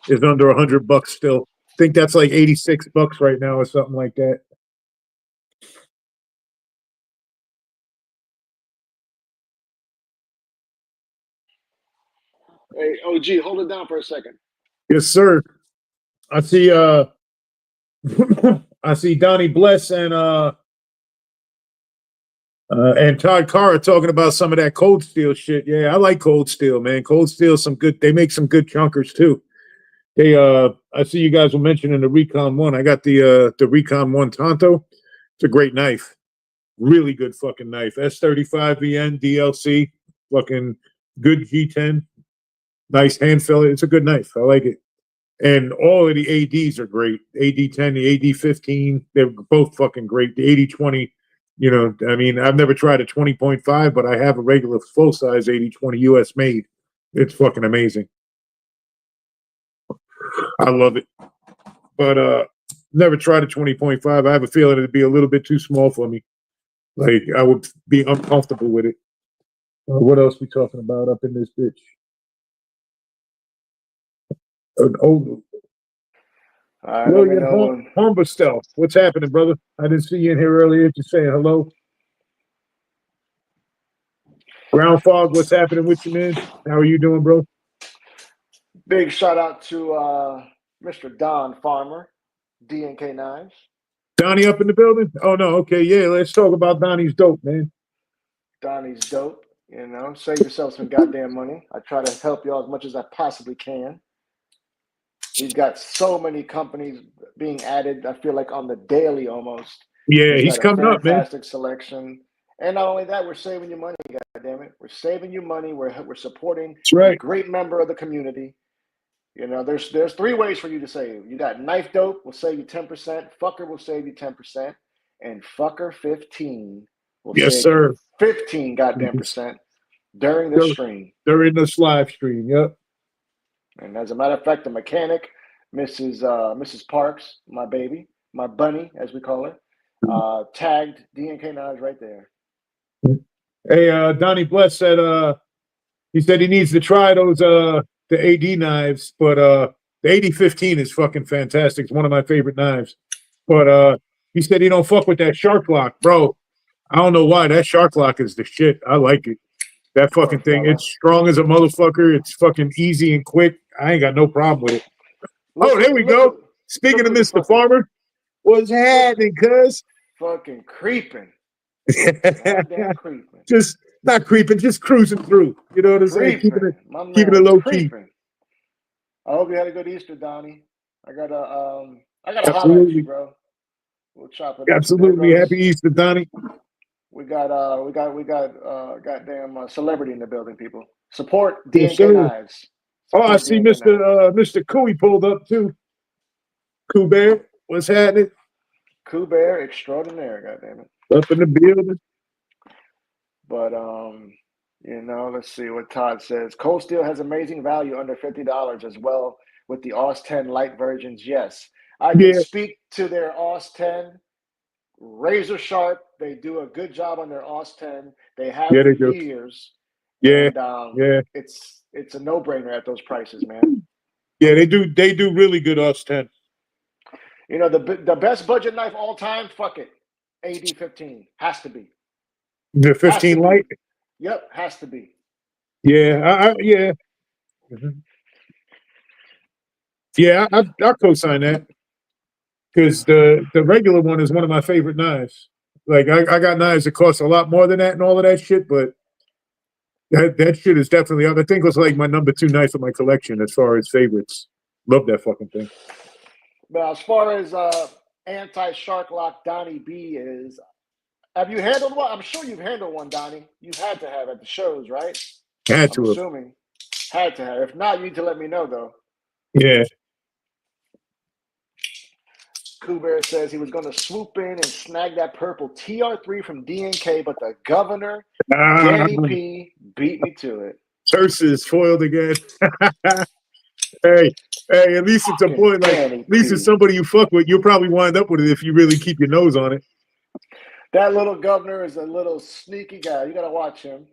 is under $100 still. I think that's like $86 right now or something like that.
Hey, OG, hold it down for a second.
Yes, sir. I see I see Donnie Bless and Todd Carr talking about some of that Cold Steel shit. Yeah, I like Cold Steel, man. Cold Steel, they make some good chunkers too. They I see you guys were mentioning the Recon 1. I got the Recon 1 Tonto. It's a great knife. Really good fucking knife. S35 VN DLC. Fucking good G10. Nice hand filler. It's a good knife. I like it. And all of the ADs are great. AD10, the AD15, they're both fucking great. The 8020, you know, I mean, I've never tried a 20.5, but I have a regular full-size 8020 US made. It's fucking amazing. I love it. But never tried a 20.5. I have a feeling it'd be a little bit too small for me. Like, I would be uncomfortable with it. What else we talking about up in this bitch? William Humberstel. What's happening, brother? I didn't see you in here earlier. Just saying hello. Ground Fog, what's happening with you, man? How are you doing, bro?
Big shout out to Mr. Don Farmer, DNK Knives.
Donnie up in the building? Oh no, okay, yeah. Let's talk about Donnie's dope, man.
Donnie's dope. You know, save yourself some goddamn money. I try to help y'all as much as I possibly can. He's got so many companies being added. I feel like on the daily almost.
Yeah, he's
got a
coming up, man.
fantastic selection. And not only that, we're saving you money. God damn it, we're saving you money. We're supporting
That's right.
a great member of the community. You know, there's 3 ways for you to save. You got Knife Dope will save you 10%. Fucker will save you 10%, and Fucker 15 will
Yes,
save
sir.
you 15 goddamn percent during the stream.
During this live stream, yep.
And as a matter of fact, the mechanic, Mrs. Parks, my baby, my bunny, as we call her, tagged DNK Knives right there.
Hey, Donnie Bless said he said he needs to try those the AD knives, but the AD-15 is fucking fantastic. It's one of my favorite knives. But he said he don't fuck with that shark lock, bro. I don't know why. That shark lock is the shit. I like it. That fucking thing. It's strong as a motherfucker. It's fucking easy and quick. I ain't got no problem with it. Oh, there we go. Speaking of Mr. Farmer, what's happening, cuz?
Fucking creeping. Goddamn creeping.
Just not creeping, just cruising through. You know what I'm saying? Keeping it low key.
I hope you had a good Easter, Donnie. I gotta holler at you, bro. We'll chop it up.
Absolutely. Happy Easter, Donnie.
We got goddamn celebrity in the building, people. Support DNK Knives.
Oh, I see Mr. Cooey pulled up too. Coo Bear, what's happening?
Coo Bear extraordinaire, goddamn it.
Up in the building.
But you know, let's see what Todd says. Cold Steel has amazing value under $50 as well with the AUS 10 light versions. Yes, I can speak to their AUS 10. Razor sharp. They do a good job on their AUS 10. They have for years.
Yeah,
and, it's a no-brainer at those prices, man.
Yeah, they do really good AUS 10.
You know, the best budget knife all time, fuck it. AD-15 has to be.
The 15 light?
Yep, has to be.
Yeah, yeah. Mm-hmm. Yeah, I'll co-sign that. Because the regular one is one of my favorite knives. Like, I got knives that cost a lot more than that and all of that shit, but that shit is definitely up. I think it's like my number 2 knife in my collection as far as favorites. Love that fucking thing.
Now, as far as anti-shark lock Donnie B is, have you handled one? I'm sure you've handled one, Donnie. You've had to have at the shows, right?
Had to.
I'm assuming. Had to have. If not, you need to let me know, though.
Yeah.
Coo Bear says he was going to swoop in and snag that purple TR3 from DNK, but the governor, Danny P, beat me to it.
Terses foiled again. Hey, at least it's a point. Like, at least it's somebody you fuck with. You'll probably wind up with it if you really keep your nose on it.
That little governor is a little sneaky guy. You got to watch him.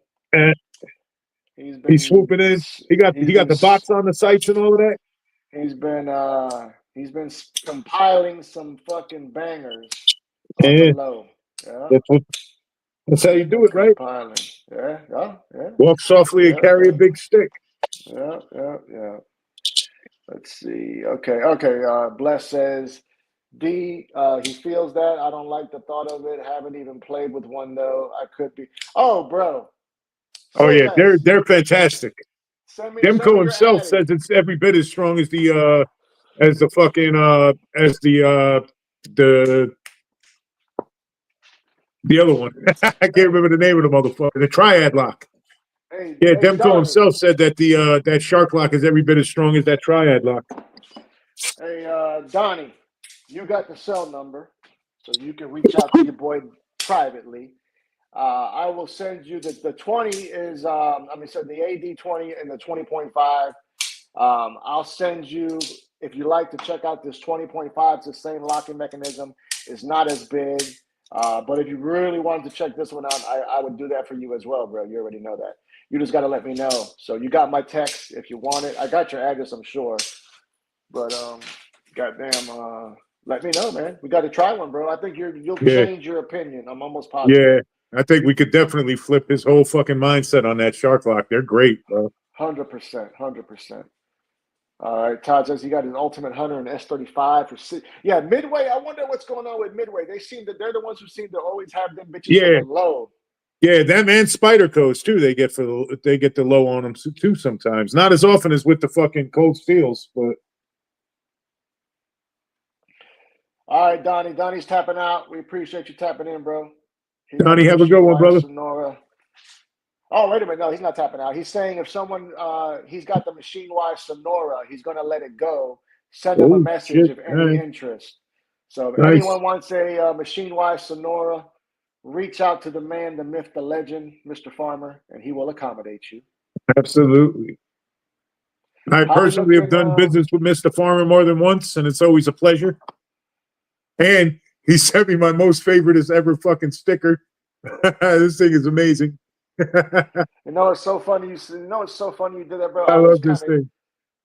He's swooping in. He got the box on the sights and all of that.
He's been compiling some fucking bangers.
Yeah.
Yeah.
That's how you do it, right?
Compiling. Yeah.
Walk softly and carry a big stick.
Yeah. Let's see. Okay. Bless says, D, he feels that. I don't like the thought of it. Haven't even played with one though. I could be. Oh, bro.
Oh yeah, they're fantastic. Demko himself says it's every bit as strong as the other one. I can't remember the name of the motherfucker. The Triad lock. Demko himself said that that shark lock is every bit as strong as that Triad lock.
Hey, Donnie, you got the cell number, so you can reach out to your boy privately. I will send you the 20 is the AD-20 and the 20.5. I'll send you, if you like to check out this 20.5. It's the same locking mechanism. It's not as big. But if you really wanted to check this one out, I would do that for you as well, bro. You already know that. You just got to let me know. So you got my text if you want it. I got your address, I'm sure. But goddamn, let me know, man. We got to try one, bro. I think you'll change your opinion. I'm almost positive.
I think we could definitely flip his whole fucking mindset on that shark lock. They're great, bro.
100%, 100%. All right, Todd says he got his Ultimate Hunter and S35 for yeah, Midway. I wonder what's going on with Midway. They're the ones who seem to always have them bitches
Yeah.
on the low.
Yeah, them and Spider Codes too. They get the low on them too sometimes. Not as often as with the fucking Cold Steels, but
All right, Donnie. Donnie's tapping out. We appreciate you tapping in, bro. He's
Donnie,
got the
have a good one,
Machine
brother.
Wise Sonora. Oh, wait a minute. No, he's not tapping out. He's saying if someone he's got the Machine Wise Sonora, he's gonna let it go. Send him a
Oh,
message
shit.
if any
Nice.
interest. So if
Nice.
anyone wants a Machine Wise Sonora, reach out to the man, the myth, the legend, Mr. Farmer, and he will accommodate you.
Absolutely. I
How we
personally have
looking,
done business with Mr. Farmer more than once, and it's always a pleasure. And he sent me my most favorite is ever fucking sticker. This thing is amazing.
You know, it's so funny. It's so funny you did that, bro.
I love this thing.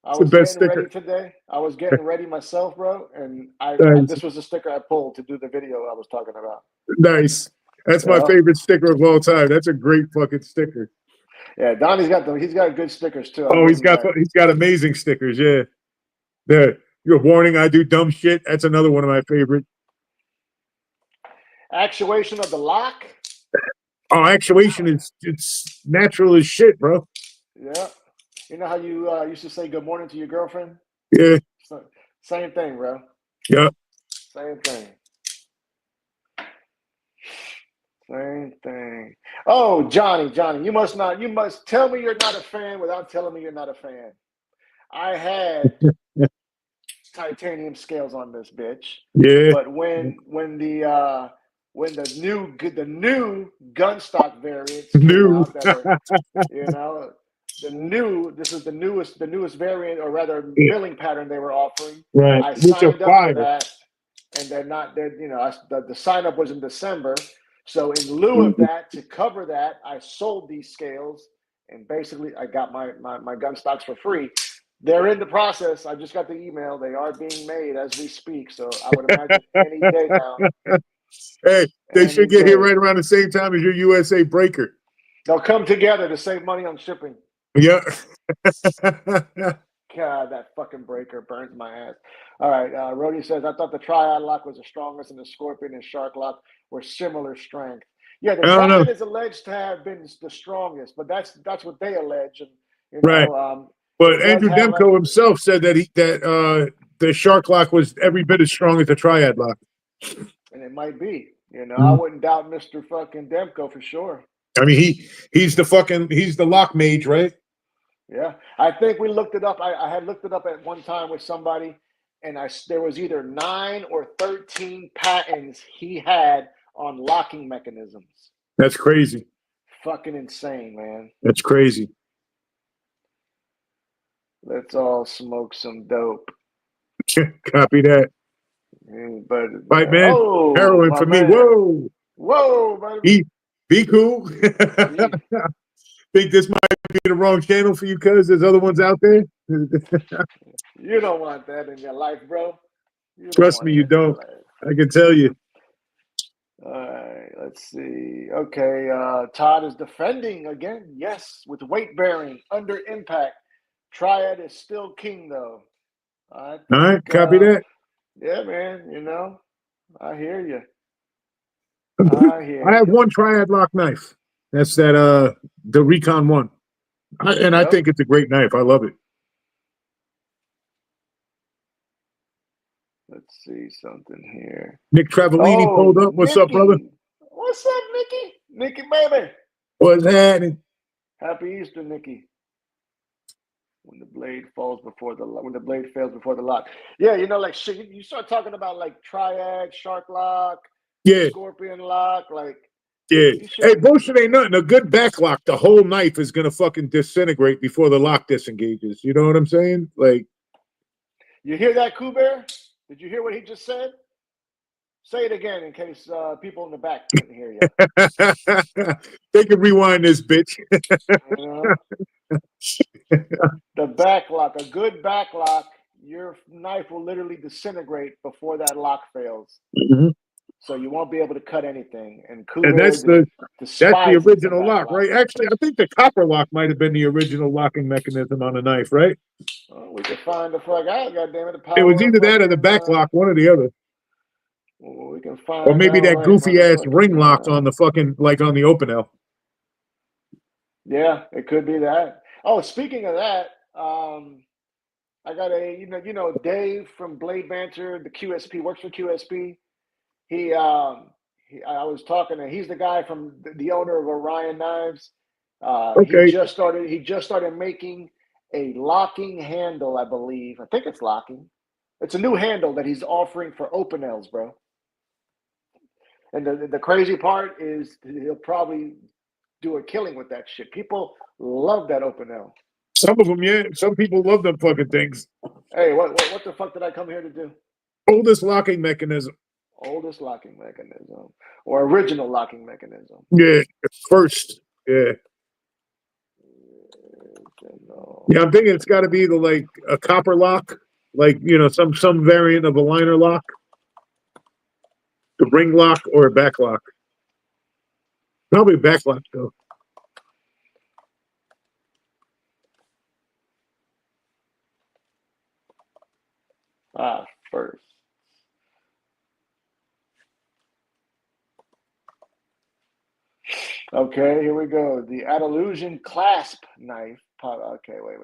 I
the
was
best
getting
sticker.
ready today. I was getting ready myself, bro, and
Nice.
this was the sticker I pulled to do the video I was talking about.
Nice. That's my
Yeah.
favorite sticker of all time. That's a great fucking sticker.
Yeah, Donnie's he's got good stickers too.
Oh, he's got amazing stickers. Yeah. There. Your warning, I do dumb shit. That's another one of my favorite.
Actuation of the lock.
Oh, actuation it's natural as shit, bro.
Yeah. You know how you used to say good morning to your girlfriend?
Yeah.
Same thing, bro.
Yeah.
Same thing. Same thing. Oh, Johnny, you must tell me you're not a fan without telling me you're not a fan. I had titanium scales on this bitch.
Yeah.
But when the new gun stock variants came out that were, you know, this is the newest variant, or rather billing pattern they were offering.
Right.
I
Which
signed
are
up for
fire.
that, and the sign up was in December. So in lieu of that, to cover that, I sold these scales, and basically I got my gun stocks for free. They're in the process. I just got the email. They are being made as we speak. So I would imagine any day now.
Hey, they should get here right around the same time as your USA breaker.
They'll come together to save money on shipping.
Yeah.
God, that fucking breaker burns my ass. All right. Rody says, I thought the Triad lock was the strongest and the Scorpion and Shark lock were similar strength. Yeah, the Triad is alleged to have been the strongest, but that's what they allege. And,
right. But Andrew Demko himself said that the Shark lock was every bit as strong as the Triad lock.
And it might be. You know, I wouldn't doubt Mr. fucking Demko for sure.
I mean, he's the lock mage, right?
Yeah, I think we looked it up. I had looked it up at one time with somebody, and there was either 9 or 13 patents he had on locking mechanisms.
That's crazy.
Fucking insane, man.
That's crazy.
Let's all smoke some dope.
Copy that.
But
right, man.
Oh,
heroin for
man.
Me. Whoa,
buddy.
Be cool. Think this might be the wrong channel for you, cuz there's other ones out there.
You don't want that in your life, bro.
Trust me, you don't. I can tell you.
All right, let's see. Okay, Todd is defending again. Yes, with weight bearing under impact. Triad is still king, though.
All right, copy that.
Yeah, man. You know, I hear you.
I have one Triad lock knife. That's the Recon 1. I think it's a great knife. I love it.
Let's see something here.
Nick Travellini pulled up. What's up, brother?
What's up, Nicky? Nicky, baby.
What's happening?
Happy Easter, Nicky. When the blade fails before the lock. Yeah, you know, like shit. You start talking about like Triad, Shark lock, Scorpion lock, like.
Yeah. Hey, bullshit ain't nothing. A good back lock, the whole knife is gonna fucking disintegrate before the lock disengages. You know what I'm saying? Like.
You hear that, Kuber? Did you hear what he just said? Say it again in case people in the back couldn't hear you.
They can rewind this, bitch.
The back lock, a good back lock, your knife will literally disintegrate before that lock fails.
Mm-hmm.
so you won't be able to cut anything. And
And that's
Cooler
that's
despises
the original
back
lock, right? Actually, I think the copper lock might have been the original locking mechanism on a knife, right?
We could find the fuck out, goddamn it, the power.
It was either
of
that or the
fucking,
back lock, one or the other.
we can
Or
find
maybe
out
that
right,
goofy ass
motherfucking,
ring lock on the fucking, like on the Opinel.
Yeah, it could be that. Oh, speaking of that, I got Dave from Blade Banter, the QSP works for QSP. I was talking to. He's the guy from the owner of Orion Knives.
Okay.
He just started making a locking handle, I believe. I think it's locking. It's a new handle that he's offering for Opinels, bro. And the crazy part is he'll probably do a killing with that shit. People love that Opinel.
Some of them, yeah. Some people love them fucking things.
Hey, what the fuck did I come here to do?
Oldest locking mechanism.
Oldest locking mechanism or original locking mechanism.
Yeah, first. Yeah. Yeah, I'm thinking it's got to be like a copper lock, like some variant of a liner lock, the ring lock or a back lock. Probably a back lock though.
First. Okay, here we go. The Andalusian clasp knife. Okay, wait.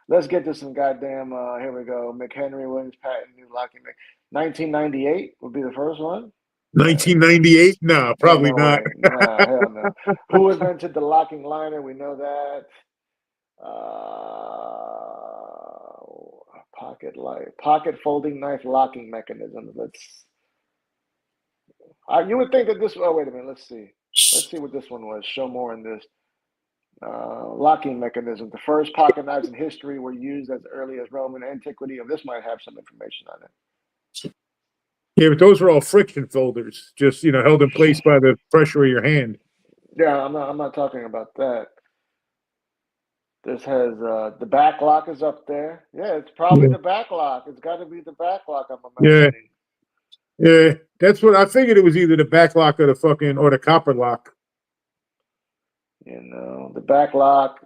Let's get to some goddamn. Here we go. McHenry Williams patent new locking. 1998 would be the first one.
1998? No, probably not.
Nah, hell no. Who invented the locking liner? We know that. Pocket folding knife locking mechanism. You would think that this. Oh, wait a minute. Let's see what this one was. Show more in this. Locking mechanism. The first pocket knives in history were used as early as Roman antiquity. And this might have some information on it.
Yeah, but those are all friction folders, just held in place by the pressure of your hand.
Yeah, I'm not talking about that. This has the back lock is up there. Yeah, it's probably the back lock. It's got to be the back lock. I'm imagining.
Yeah, that's what I figured. It was either the back lock or the copper lock.
The back lock,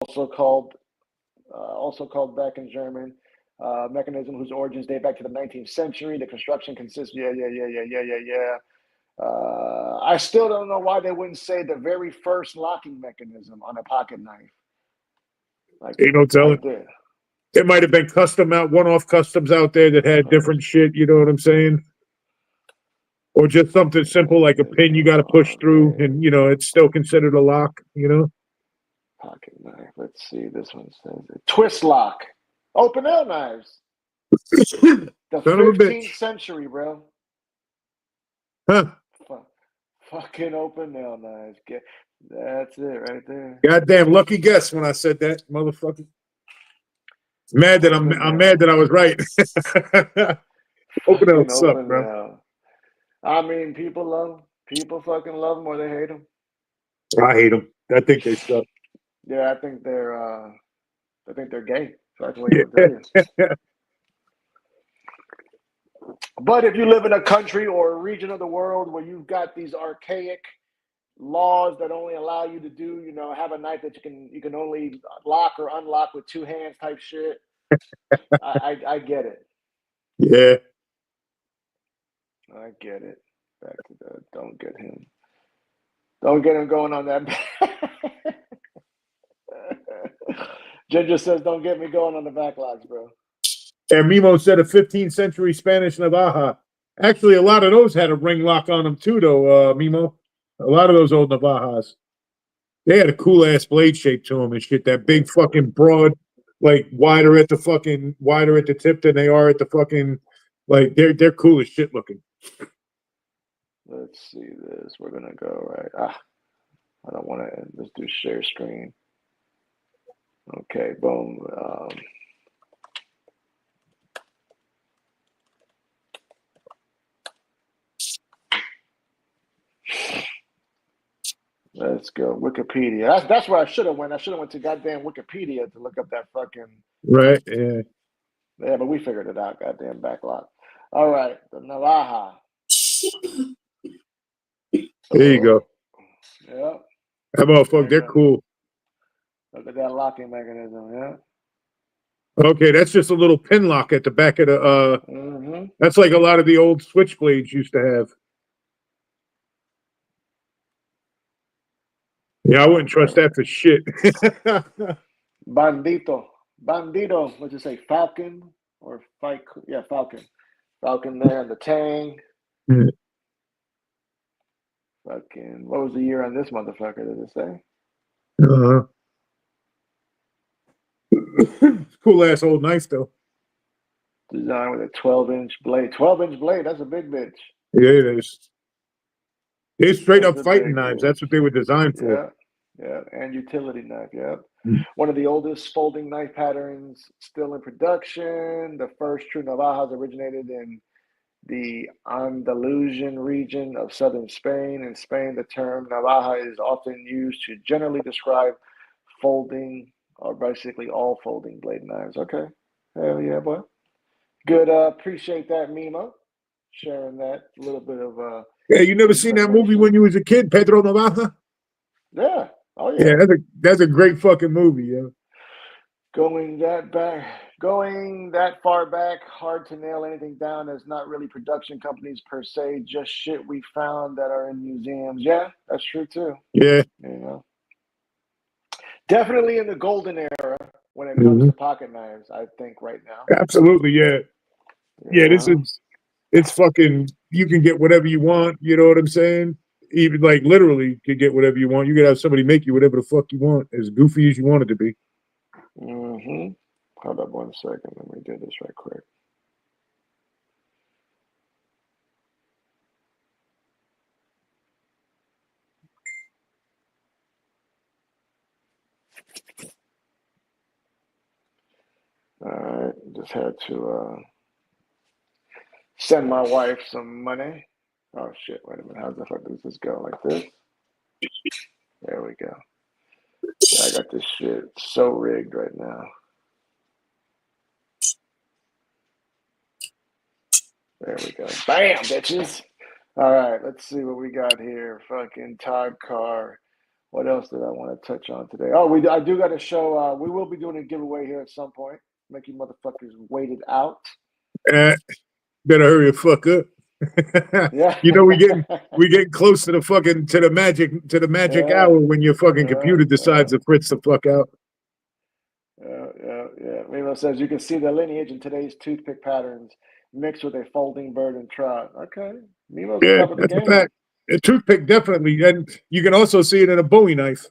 also called back in German, mechanism whose origins date back to the 19th century. The construction consists. Yeah. I still don't know why they wouldn't say the very first locking mechanism on a pocket knife.
Ain't no telling. It might have been one-off customs out there that had different shit. You know what I'm saying? Or just something simple like a pin you got to push through, and it's still considered a lock.
Pocket knife. Let's see. This one says twist lock. Opinel knives. The 15th century, bro.
Huh?
Fucking Opinel knives. That's it right there.
Goddamn lucky guess when I said that, motherfucker. Mad that I'm mad that I was right. Opinel suck, bro.
I mean, people fucking love them or they hate them.
I hate them. I think they suck.
Yeah, I think they're gay. So that's what you would tell you. But if you live in a country or a region of the world where you've got these archaic laws that only allow you to do, have a knife that you can only lock or unlock with two hands type shit, I get it.
Yeah.
I get it. Back to the don't get him going on that. Ginger says, "Don't get me going on the backlocks, bro."
And Mimo said a 15th century Spanish Navaja. Actually, a lot of those had a ring lock on them too, though, Mimo. A lot of those old Navajas. They had a cool ass blade shape to them and shit. That big fucking broad, like wider at the tip than they are at the fucking, like they're cool as shit looking.
Let's see this. We're gonna go right. I don't want to. Let's do share screen. Okay, boom. Let's go Wikipedia. That's where I should have went. I should have went to goddamn Wikipedia to look up that fucking.
Right. Yeah.
Yeah, but we figured it out. Goddamn backlog. All right, the Navaja.
There you go.
Yeah.
That motherfucker, they're cool.
Look at that locking mechanism. Yeah.
Okay, that's just a little pin lock at the back of the.
Mm-hmm.
That's like a lot of the old switchblades used to have. Yeah, I wouldn't trust that for shit.
Bandito. What'd you say? Falcon or fight? Yeah, Falcon. Falcon there, the Tang.
Hmm.
Fucking, what was the year on this motherfucker? Did it say?
Cool ass old knife though.
Designed with a 12-inch blade. 12-inch blade. That's a big bitch.
Yeah, it is. They're straight
That's
up
a
fighting
big
knives.
bitch.
That's what they were designed for.
Yeah. Yeah, and utility knife. Yeah.
Mm.
One of the oldest folding knife patterns still in production. The first true navajas originated in the Andalusian region of southern Spain. In Spain, the term navaja is often used to generally describe folding, or basically all folding blade knives. Okay. Hell yeah, boy. Good. Appreciate that, Mimo. Sharing that little bit of
Yeah, you never seen that movie when you was a kid, Pedro Navaja?
yeah. Oh
Yeah,
yeah.
that's a great fucking movie, yeah.
Going that far back, hard to nail anything down. As not really production companies per se, just shit we found that are in museums. Yeah, that's true too.
Yeah.
You know, definitely in the golden era when it comes to pocket knives. I think right now.
Absolutely, yeah. Yeah, it's fucking, you can get whatever you want, you know what I'm saying? Even like literally you can get whatever you want. You can have somebody make you whatever the fuck you want, as goofy as you want it to be.
Mm-hmm. Hold up 1 second. Let me do this right quick. All right. Just had to send my wife some money. Oh shit! Wait a minute. How the fuck does this go? Like this? There we go. Yeah, I got this shit so rigged right now. There we go. Bam, bitches. All right, let's see what we got here. Fucking Todd Carr. What else did I want to touch on today? Oh, I do got to show. We will be doing a giveaway here at some point. Make you motherfuckers wait it out.
Better hurry the fuck up.
Yeah.
You know we getting close to the magic
Yeah.
hour when your fucking computer decides to fritz the fuck out.
Yeah. Mimo says you can see the lineage in today's toothpick patterns mixed with a folding bird and trout. Okay. Mimo's on top of the
that's a
game.
fact. A toothpick definitely, and you can also see it in a Bowie knife.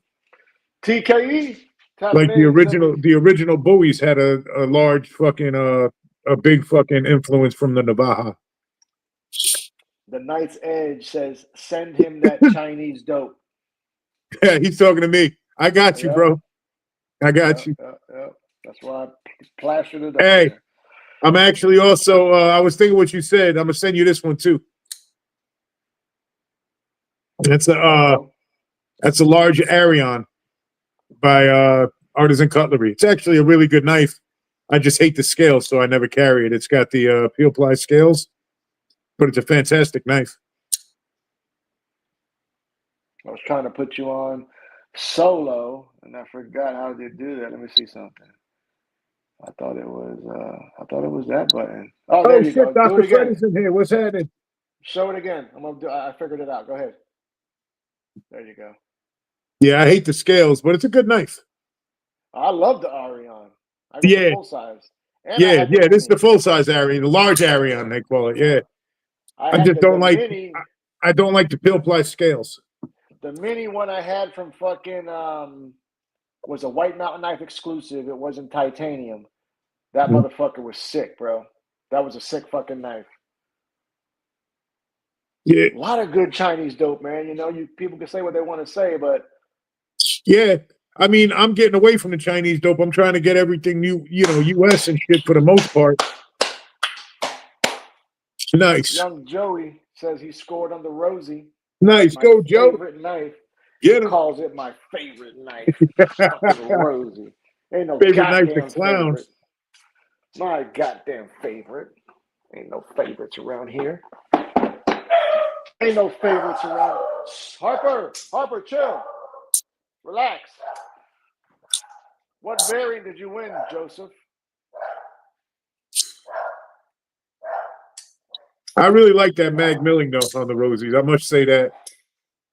TKE.
Like the original Bowies had a large fucking a big fucking influence from the Navaja.
The Knight's Edge says, send him that Chinese dope.
Yeah, he's talking to me. I got you, bro. I got you.
Yeah. That's why I plastered it up.
Hey,
there.
I'm actually also, I was thinking what you said. I'm going to send you this one too. That's a large Arion by Artisan Cutlery. It's actually a really good knife. I just hate the scales, so I never carry it. It's got the peel ply scales, but it's a fantastic knife.
I was trying to put you on solo, and I forgot how to do that. Let me see something. I thought it was that button. Oh, there you go.
Dr.
Do it again.
Freddy's in here. What's happening?
Show it again. I figured it out. Go ahead. There you go.
Yeah, I hate the scales, but it's a good knife.
I love the Arion. I got the full size. And
this is the full size Arion, the large Arion they call it. Yeah, I just don't like. I don't like the peel ply scales.
The mini one I had from fucking was a White Mountain Knife exclusive. It wasn't titanium. That motherfucker was sick, bro. That was a sick fucking knife.
Yeah,
a lot of good Chinese dope, man. You know, people can say what they want to say, but
yeah. I mean, I'm getting away from the Chinese dope. I'm trying to get everything U.S. and shit for the most part. Nice.
Young Joey says he scored on the Rosie.
Nice, go Joe.
Favorite knife.
Get
him. Calls it my favorite knife. Rosie. Ain't no
favorite
goddamn
knife to clowns.
Favorite. My goddamn favorite. Ain't no favorites around here. Ain't no favorites around. Harper, chill. Relax. What variant did you win, Joseph?
I really like that Mag Milling though on the Rosies. I must say that.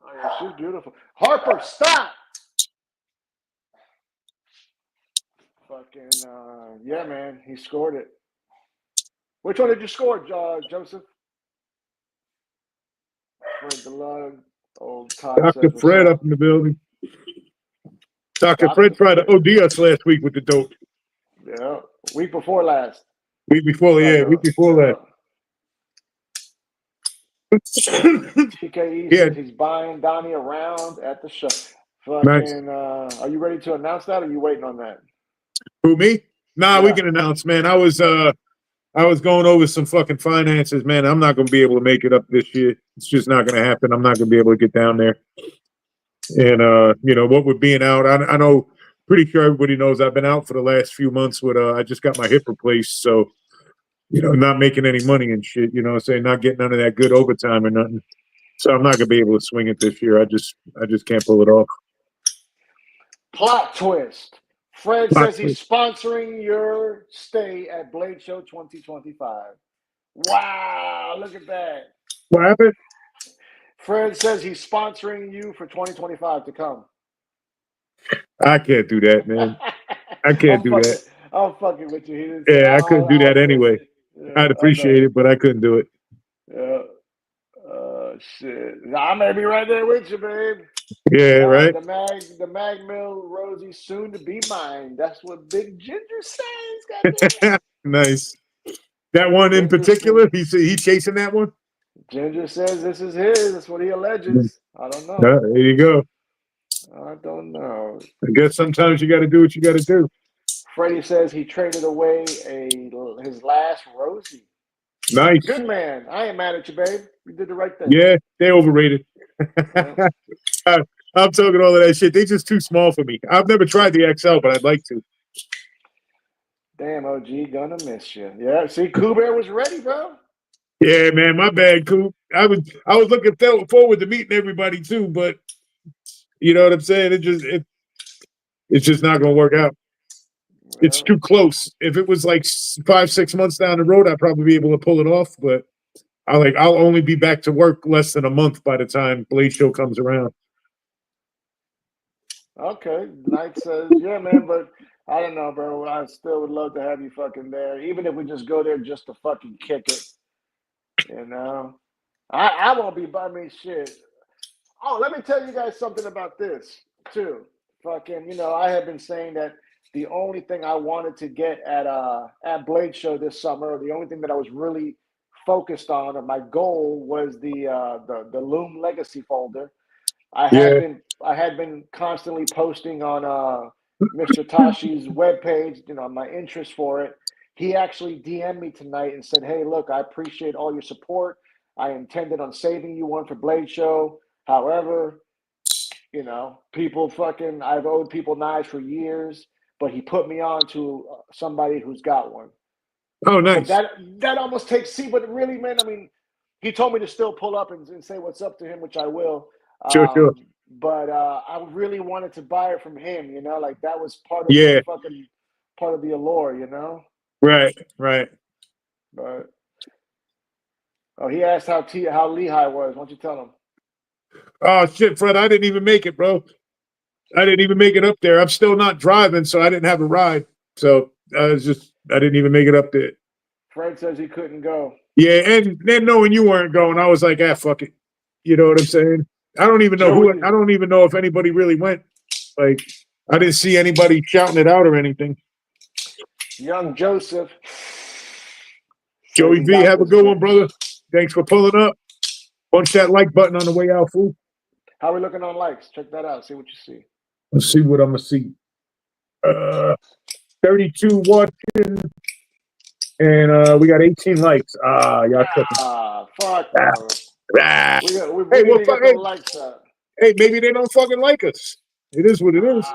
Oh, yeah, she's beautiful. Harper, stop! Fucking, yeah, man. He scored it. Which one did you score, Joseph? Fred DeLug. Old Todd
Dr.
says what's
Fred
up.
up in the building. Dr. Fred tried to OD us last week with the dope.
Yeah. Week before last.
Week before last.
TKE
Yeah.
says he's buying Donnie around at the show.
Nice.
Fucking, are you ready to announce that, or are you waiting on that?
Who, me? Nah,
Yeah.
we can announce, man. I was going over some fucking finances, man. I'm not gonna be able to make it up this year. It's just not gonna happen. I'm not gonna be able to get down there. And you know, what with being out, I know, pretty sure everybody knows I've been out for the last few months with I just got my hip replaced, so you know, not making any money and shit, you know what I'm saying, not getting none of that good overtime or nothing. So I'm not gonna be able to swing it this year. I just can't pull it off.
Plot twist. Fred says he's sponsoring your stay at Blade Show 2025. Wow, look at that.
What happened?
Fred says he's sponsoring you for 2025 to come.
I can't do that, man. I can't do that.
I'm fucking with you.
Yeah, I couldn't do that anyway.
Yeah,
I'd appreciate it, but I couldn't do it.
Yeah. Shit. I may be right there with you, babe.
Yeah, right.
The Mag Mill Rosie soon to be mine. That's what Big Ginger says.
Nice. That one in particular, he chasing that one.
Ginger says this is his. That's what he alleges. I don't know.
There you go.
I don't know.
I guess sometimes you got to do what you got to do.
Freddie says he traded away his last Rosie.
Nice.
Good man. I ain't mad at you, babe. You did the right thing.
Yeah, they overrated.
Yeah.
I'm talking all of that shit. They just too small for me. I've never tried the XL, but I'd like to.
Damn, OG, gonna miss you. Yeah, see, Cool Bear was ready, bro.
Yeah, man, my bad, Coop. I was looking forward to meeting everybody too, but you know what I'm saying? It's just not gonna work out. It's too close. If it was like 5-6 months down the road, I'd probably be able to pull it off. But I'll only be back to work less than a month by the time Blade Show comes around.
Okay, Knight says, yeah, man, but I don't know, bro. I still would love to have you fucking there, even if we just go there just to fucking kick it. You know, I won't be by me shit. Oh, let me tell you guys something about this too. Fucking, you know, I have been saying that the only thing I wanted to get at Blade Show this summer, the only thing that I was really focused on, or my goal was the Loom Legacy folder. I had been constantly posting on Mr. Tashi's webpage, you know, my interest for it. He actually DM'd me tonight and said, hey, look, I appreciate all your support. I intended on saving you one for Blade Show. However, you know, I've owed people knives for years, but he put me on to somebody who's got one.
Oh, nice.
But that almost takes, but really, man, I mean, he told me to still pull up and say what's up to him, which I will.
Sure.
But I really wanted to buy it from him, you know, like that was part of the allure, you know.
Right.
But he asked how Lehigh was. Why don't you tell him?
Oh shit, Fred! I didn't even make it, bro. I didn't even make it up there. I'm still not driving, so I didn't have a ride. So I didn't even make it up there.
Fred says he couldn't go.
Yeah, and then knowing you weren't going, I was like, fuck it. You know what I'm saying? I don't even know I don't even know if anybody really went. Like, I didn't see anybody shouting it out or anything.
Young Joseph.
Joey V, have a good one, brother. Thanks for pulling up. Punch that like button on the way out, fool.
How we looking on likes? Check that out. See what you see.
Let's see what I'm gonna see. 32 watching, and we got 18 likes. Y'all
fuck.
Hey, maybe they don't fucking like us. It is what it is.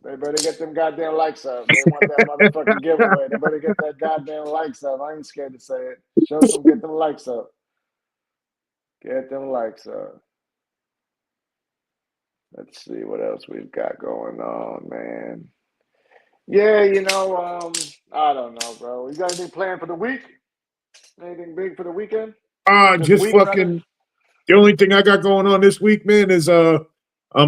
They better get them goddamn likes up. They want that motherfucking giveaway. They better get that goddamn likes up. I ain't scared to say it. Show them, get them likes up. Get them likes up. Let's see what else we've got going on, man. Yeah, I don't know, bro. You got anything planned for the week? Anything big for the weekend? For the
Just
week, rather?
fucking. The only thing I got going on this week, man, is I'll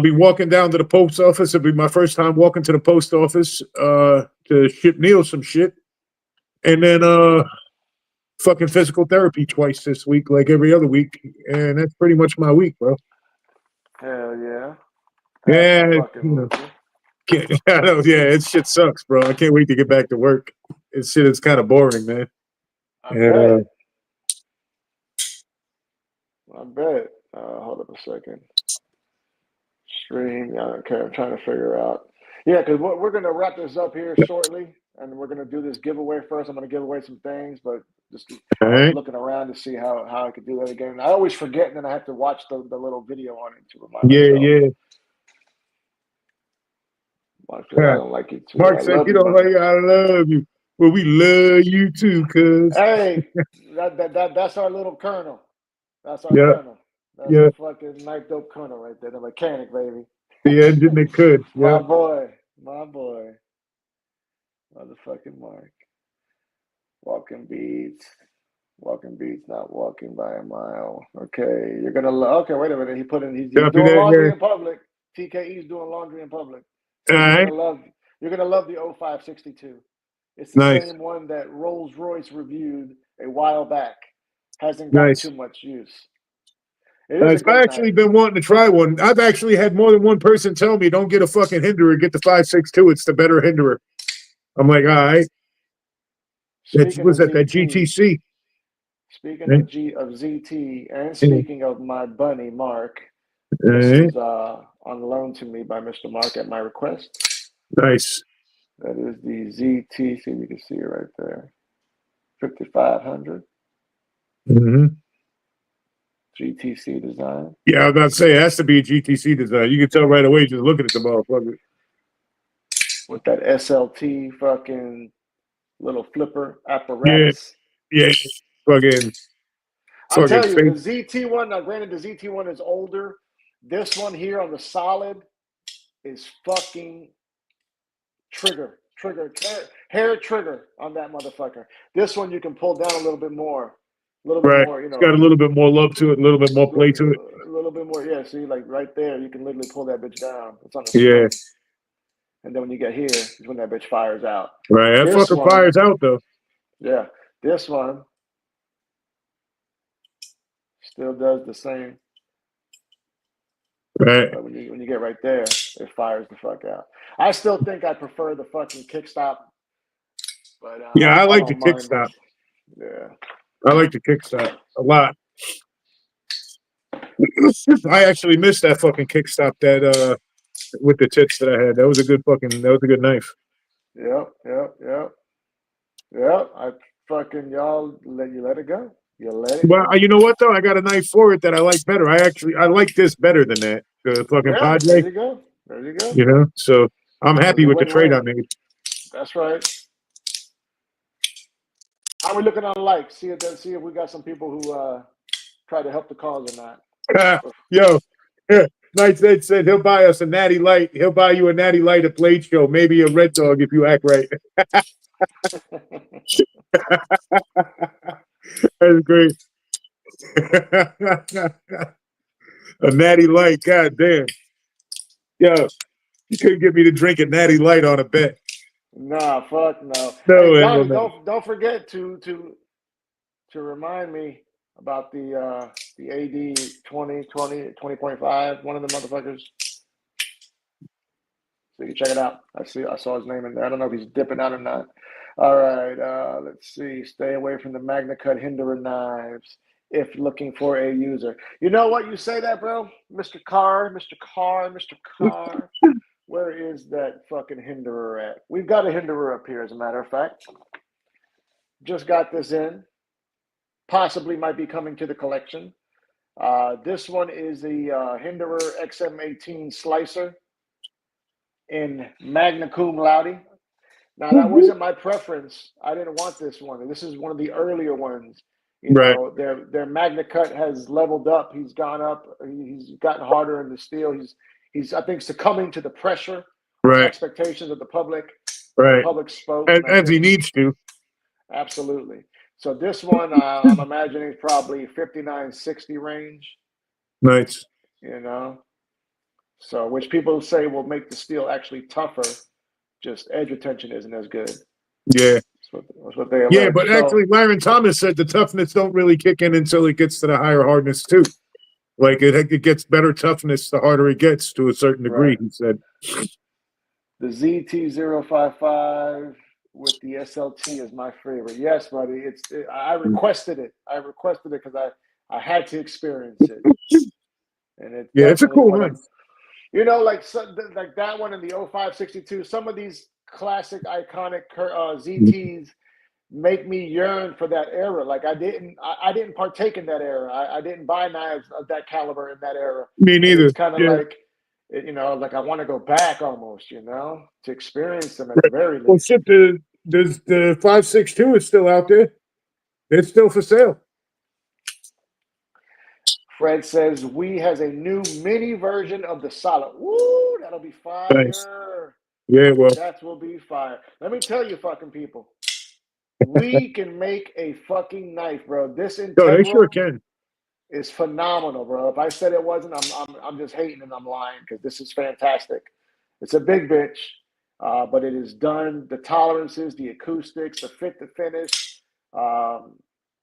be walking down to the post office. It'll be my first time walking to the post office to ship Neil some shit, and then fucking physical therapy twice this week, like every other week, and that's pretty much my week, bro.
Hell yeah.
Yeah,
Absolutely.
I know, yeah, it shit sucks, bro. I can't wait to get back to work. It's shit is kind of boring, man.
I
And,
bet. I bet. Hold up a second. Stream. Yeah, okay, I'm trying to figure out. Yeah, because we're going to wrap this up here shortly, and we're going to do this giveaway first. I'm going to give away some things, but just
all
I was
right.
looking around to see how I could do that again. I always forget, and then I have to watch the little video on it to remind
Yeah,
myself.
yeah.
Mark said, I don't like you too.
Mark
I
said,
love
"You
you,
don't
Mark.
like I love you." Well, we love you too, cuz.
Hey, that's our little colonel. That's our
Yeah,
colonel. That's
yeah.
the fucking knifed up colonel right there, the mechanic, baby.
The engine they could.
My
Yeah.
boy, motherfucking Mark. Walking beats, not walking by a mile. Okay, you're gonna. Okay, wait a minute. He put in. He's
Copy
doing
that,
laundry
yeah.
in public. TKE's doing laundry in public.
All
Says
right.
you're gonna love the 0562. It's the
Nice.
same one that Rolls Royce reviewed a while back. Hasn't gotten
Nice.
too much use. It is a
I've
good
actually
knife.
been wanting to try one. I've actually had more than one person tell me, "Don't get a fucking Hinderer, get the 5.62. It's the better Hinderer." I'm like, all right. That
Speaking
was
of
that
ZT,
GTC.
speaking
Right?
of ZT, and
Yeah.
speaking of my bunny Mark,
All
this
right.
is on loan to me by Mr. Mark at my request.
Nice.
That is the ZT. See, you can see it right there. 5500
Mm-hmm.
GTC design
Yeah, I was about to say it has to be a GTC design. You can tell right away just looking at the motherfucker.
with that SLT fucking little flipper
Yeah,
apparatus.
yeah. Fucking,
I
fucking
tell you, the
fake.
ZT one. Now, granted, the ZT one is older. This one here on the solid is fucking hair trigger on that motherfucker. This one you can pull down a little bit more,
Right. It's got a little bit more love to it, a little bit more play to it.
a little bit more. Yeah, see, like right there, you can literally pull that bitch down. It's on the
Yeah.
spring. And then when you get here, is when that bitch fires out.
Right. That
This
fucker
one-
fires out though.
Yeah, this one still does the same.
Right.
But when you get right there, it fires the fuck out. I still think I prefer the fucking kickstop. But
Yeah, I like the
don't mind
kickstop.
this. Yeah.
I like the kickstop a lot. I actually missed that fucking kickstop that with the tits that I had. That was a good knife.
Yep. I fucking you let it go. You let it
Well,
go.
you know what though? I got a knife for it that I like better. I like this better than that. The fucking
Yeah,
Padre.
there you go. There you go.
You know, so I'm happy with the trade I
win-win.
made.
That's right. How we looking on likes? See if we got some people who try to help the cause or not.
Yo, Knight said he'll buy us a natty light. He'll buy you a natty light at Blade Show, maybe a Red Dog if you act right. That's great. A natty light, god damn. Yo, you couldn't get me to drink a natty light on a bet.
Nah, fuck no.
No,
Hey,
Donnie,
don't forget to remind me about the AD 20.5, one of the motherfuckers. So you can check it out. I saw his name in there. I don't know if he's dipping out or not. All right, let's see. Stay away from the MagnaCut Hinderer knives if looking for a user. You know what? You say that, bro? Mr. Carr. Where is that fucking Hinderer at? We've got a Hinderer up here, as a matter of fact. Just got this in. Possibly might be coming to the collection. This one is the Hinderer XM18 Slicer in Magna Cum Laude. Now, that wasn't my preference. I didn't want this one. This is one of the earlier ones. You
Right.
know, their Magna Cut has leveled up. He's gone up. He's gotten harder in the steel. He's I think succumbing to the pressure,
Right.
expectations of the public.
Right.
The public spoke.
As he needs to.
Absolutely. So this one, I'm imagining probably 59-60 range.
Nice.
You know, so which people say will make the steel actually tougher. Just edge retention isn't as good.
Yeah.
That's what they
Yeah,
allege.
but actually, Myron Thomas said the toughness don't really kick in until it gets to the higher hardness too. Like it gets better toughness the harder it gets to a certain degree.
Right.
He said.
The ZT055 with the SLT is my favorite. Yes, buddy. I requested it. I requested it because I had to experience it. And
It's a cool one.
You know, like that one in the 0562. Some of these classic, iconic ZTs make me yearn for that era. Like I didn't partake in that era. I didn't buy knives of that caliber in that era.
Me neither.
It's kind of like, you know, like I want to go back almost, you know, to experience them at the very least.
Well, shit, the 5.62 is still out there. It's still for sale.
Fred says we has a new mini version of the Solid. Woo, that'll be fire.
Nice. Yeah, well,
that will be fire. Let me tell you, fucking people, we can make a fucking knife, bro. This Integral
they sure can.
Is phenomenal, bro. If I said it wasn't, I'm just hating and I'm lying because this is fantastic. It's a big bitch, but it is done. The tolerances, the acoustics, the fit to finish.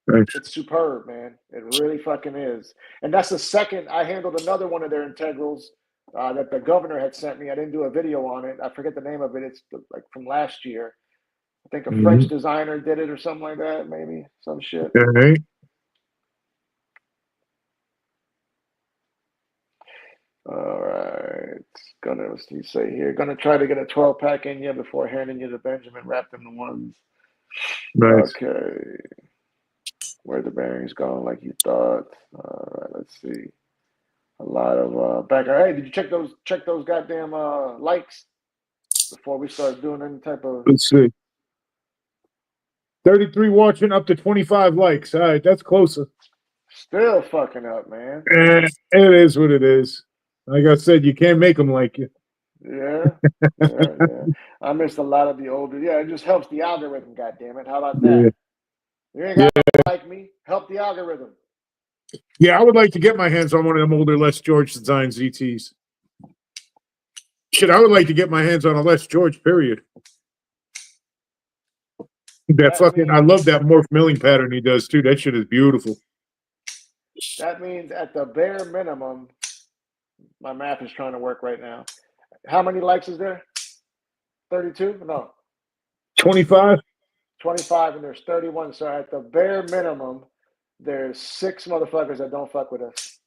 It's superb, man. It really fucking is. And that's the second. I handled another one of their integrals that the governor had sent me. I didn't do a video on it. I forget the name of it. It's like from last year. I think a French designer did it or something like that, maybe some shit.
Okay.
All right. What's he say here? Gonna try to get a 12-pack in you before handing you the Benjamin wrapped in the ones.
Nice.
Okay. Where the bearings going like you thought. All right, let's see. A lot of back. Hey, did you check those goddamn likes before we start doing any type of?
Let's see. 33 watching, up to 25 likes. All right, that's closer.
Still fucking up, man.
It is what it is. Like I said, you can't make them like you.
Yeah. I missed a lot of the older. Yeah, it just helps the algorithm. Goddamn it! How about that?
Yeah.
You ain't got to like me. Help the algorithm.
Yeah, I would like to get my hands on one of them older Les George design ZTs. Shit, I would like to get my hands on a Les George, period. I love that morph milling pattern he does too. That shit is beautiful.
That means at the bare minimum, my math is trying to work right now. How many likes is there? 32? No.
25?
25, and there's 31. So at the bare minimum, there's 6 motherfuckers that don't fuck with us.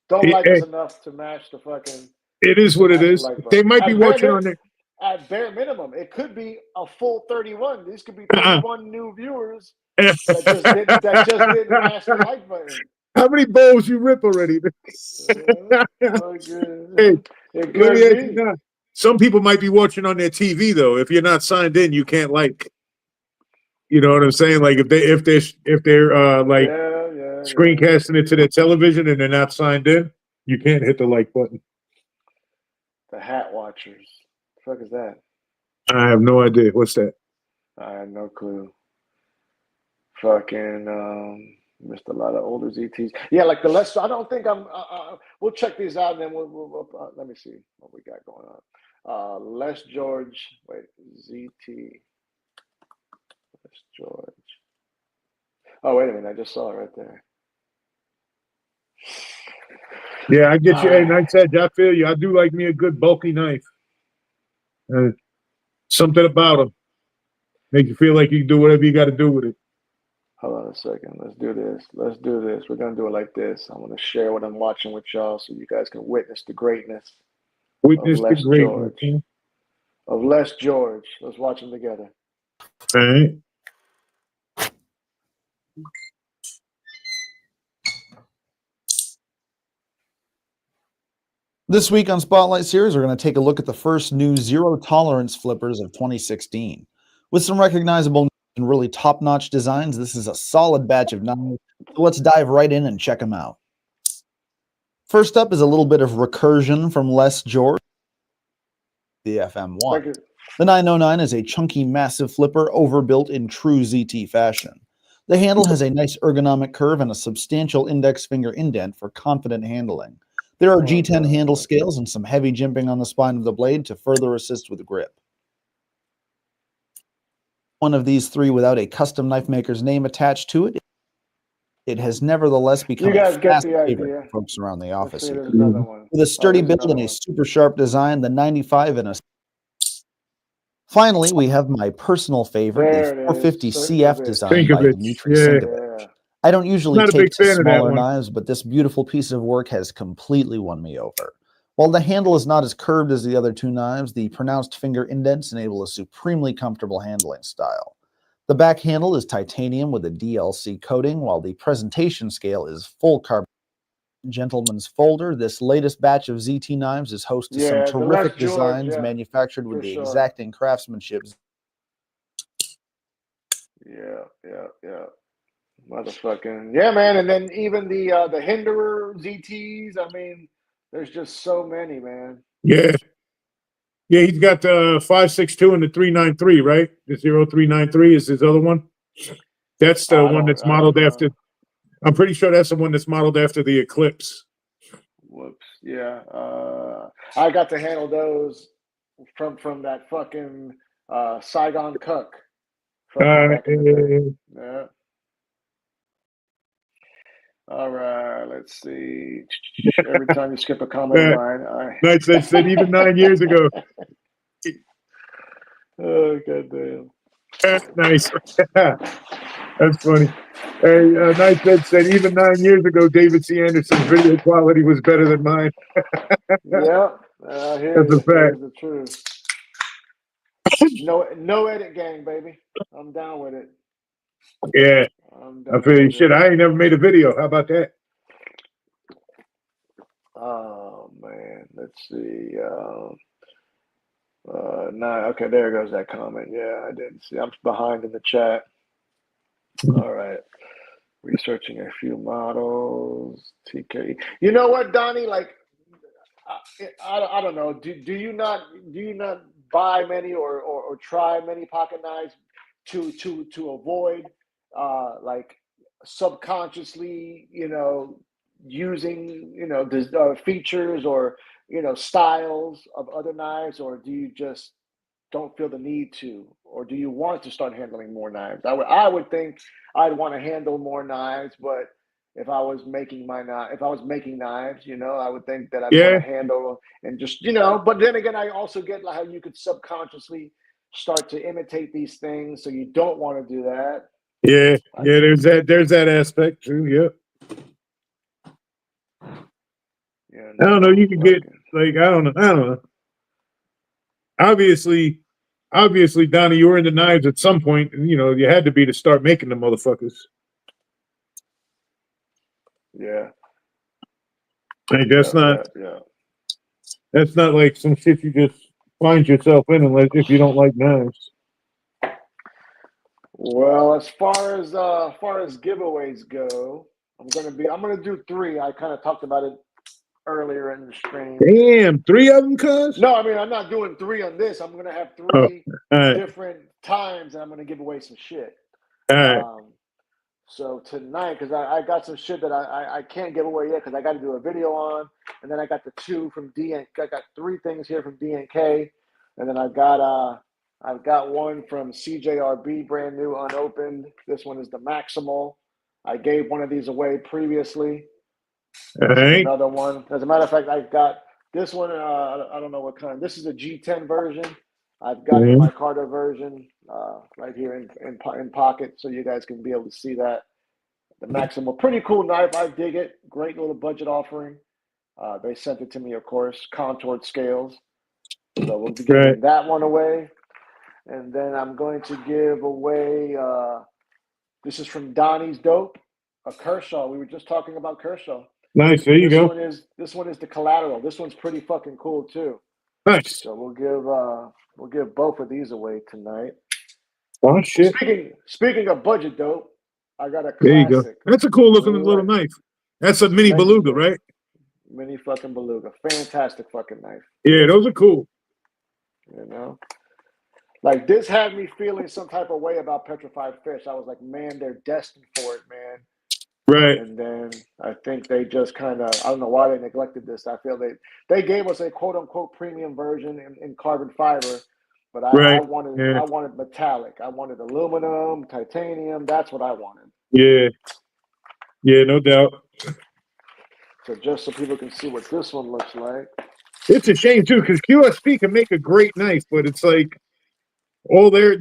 Don't like us enough to match the fucking.
It is what it is. They might be watching on there.
At bare minimum, it could be a full 31. These could be 31 new viewers that just didn't mash the like button.
How many bowls you rip already? Some people might be watching on their TV though. If you're not signed in, you can't like. You know what I'm saying? Like if they're screencasting it to their television and they're not signed in, you can't hit the like button.
The Hat Watchers. The fuck is that?
I have no idea. What's that?
I have no clue. Fucking missed a lot of older ZTs. Yeah, like the less. I don't think I'm. We'll check these out and then we'll let me see what we got going on. Les George. Wait, ZT. Les George. Oh wait a minute! I just saw it right there.
Yeah, I get you. Hey, Nice Edge, I feel you. I do like me a good bulky knife. Something about them make you feel like you can do whatever you got to do with it.
Hold on a second. Let's do this. We're going to do it like this. I'm going to share what I'm watching with y'all so you guys can witness the greatness.
Witness the greatness.
Of Les George. Let's watch them together.
All right.
This week on Spotlight Series, we're going to take a look at the first new zero tolerance flippers of 2016 with some recognizable and really top-notch designs. This is a solid batch of knives. So let's dive right in and check them out. First up is a little bit of recursion from Les George, the
Thank
FM1.
you.
The 909 is a chunky, massive flipper overbuilt in true ZT fashion. The handle has a nice ergonomic curve and a substantial index finger indent for confident handling. There are G10 handle scales and some heavy jimping on the spine of the blade to further assist with grip. One of these three without a custom knife maker's name attached to it, it has nevertheless become
You guys
a
get
fast
the
favorite
idea.
for folks around the
Let's
office
see,
here.
there's another one.
With a sturdy
there's
build
another
and a
one.
super sharp design, the 95 and a... Finally, we have my personal favorite,
There
the
it
450
is.
CF design by
Sinkovich,
Dmitry
yeah.
Sinkovich.
Yeah.
I don't usually
Not a
take
big
to
fan of that
smaller
one.
knives, but this beautiful piece of work has completely won me over. While the handle is not as curved as the other two knives, the pronounced finger indents enable a supremely comfortable handling style. The back handle is titanium with a DLC coating, while the presentation scale is full carbon. Gentleman's folder. This latest batch of ZT knives is host to
Yeah,
some
the
terrific
Les George,
designs
yeah,
manufactured with
for
the
sure.
exacting craftsmanship.
Yeah. Motherfucking yeah, man. And then even the Hinderer ZTs. I mean, there's just so many, man.
Yeah. Yeah, he's got the 562 and the 393, right? The 0393 is his other one. That's the one that's
I don't
modeled
know.
after. I'm pretty sure that's the one that's modeled after the Eclipse.
Whoops. Yeah. I got to handle those from that fucking Saigon Cuck. From back in the day. Yeah. All right. Let's see. Every time you skip a comment of mine,
Nice. That said even 9 years ago.
Oh goddamn.
Nice. That's funny. Hey, Nice that said even 9 years ago, David C. Anderson's video quality was better than mine.
Yeah.
That's a fact.
Here's the truth. No edit gang, baby. I'm down with it.
Yeah. I feel you. Shit, I ain't never made a video. How about that?
Oh man, let's see. No, okay, there goes that comment. Yeah, I didn't see. I'm behind in the chat. All right, researching a few models. TK. You know what, Donnie? Like, I don't know. Do you not buy many or try many pocket knives to avoid like subconsciously, using the features or styles of other knives, or do you just don't feel the need to, or do you want to start handling more knives? I would think I'd want to handle more knives, but if I was making knives, I would think that I'd want to handle and just, but then again, I also get like how you could subconsciously start to imitate these things. So you don't want to do that.
Yeah. There's that aspect too. Yep.
Yeah.
I don't know. You can get like, I don't know. Obviously, Donnie, you were into knives at some point, and you had to be to start making the motherfuckers.
Yeah.
Like that's not like some shit you just find yourself in unless if you don't like knives.
Well, as far as giveaways go, I'm gonna do 3. I kind of talked about it earlier in the stream.
Damn, 3 of them, cuz?
No, I mean I'm not doing 3 on this. I'm gonna have 3 different times, and I'm gonna give away some shit.
All right.
So tonight, because I got some shit that I can't give away yet because I got to do a video on, and then I got the 2 from DN. I got 3 things here from DNK, and then I've got one from CJRB, brand new, unopened. This one is the Maximal. I gave one of these away previously. Another one. As a matter of fact, I've got this one. I don't know what kind. This is a G10 version. I've got the micarta version right here in pocket, so you guys can be able to see that. The Maximal, pretty cool knife. I dig it. Great little budget offering. They sent it to me, of course, contoured scales. So we'll be giving that one away. And then I'm going to give away, this is from Donnie's Dope, a Kershaw. We were just talking about Kershaw.
Nice, there you go.
This one is the Collateral. This one's pretty fucking cool too.
Nice.
So we'll give both of these away tonight.
Oh shit!
Speaking of budget dope, I got a
There you go.
classic.
That's a cool looking little knife. That's a mini beluga,
Legendary.
right?
Mini fucking beluga. Fantastic fucking knife.
Yeah, those are cool.
You know? Like this had me feeling some type of way about petrified fish. I was like, man, they're destined for it, man.
Right.
And then I think they just kind of, I don't know why they neglected this. I feel they gave us a quote unquote premium version in carbon fiber, but I
Right.
wanted
Yeah.
I wanted metallic. I wanted aluminum, titanium. That's what I wanted.
Yeah. Yeah, no doubt.
So just so people can see what this one looks like.
It's a shame too, because QSP can make a great knife, but it's like all their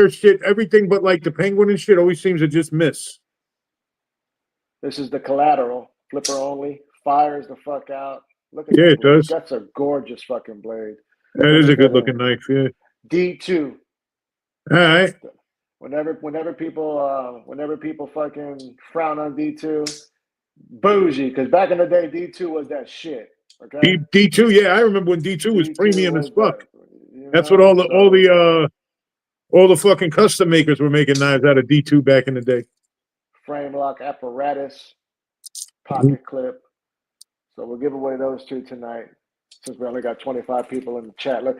shit, everything but like the penguin and shit always seems to just miss.
This is the collateral, flipper only, fires the fuck out. Look at
Yeah,
that
it
blade.
does.
That's a gorgeous fucking blade.
That is a good looking knife, yeah.
D2.
All right.
Whenever people fucking frown on D2, bougie, because back in the day D2 was that shit. Okay.
D2, yeah, I remember when D2 was premium as fuck. That's what all the fucking custom makers were making knives out of D2 back in the day.
Frame lock apparatus, pocket clip. So we'll give away those two tonight. Since we only got 25 people in the chat. Look,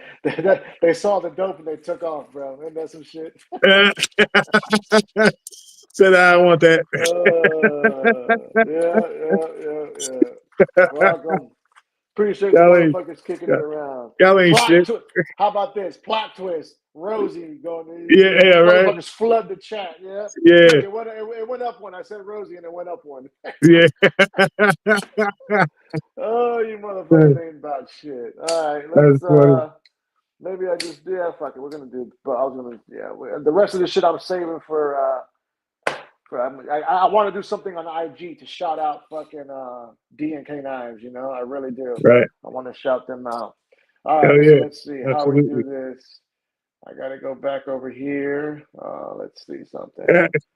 they saw the dope and they took off, bro. Isn't that some shit?
Said I want that.
Yeah. Welcome. Appreciate the motherfuckers kicking it around.
Y'all ain't shit.
How about this? Plot twist. Rosie going.
Yeah, right.
Motherfuckers flood the chat. Yeah.
Yeah.
It went up one. I said Rosie and it went up one.
Yeah.
Oh, you motherfuckers ain't about shit. All right, let's. Maybe I just fuck it. We're gonna do. But I was gonna the rest of the shit I'm saving for. I want to do something on IG to shout out fucking D&K Knives. You know, I really do.
Right.
I want to shout them out. All right, so let's see how we do this. I gotta go back over here. Let's see something.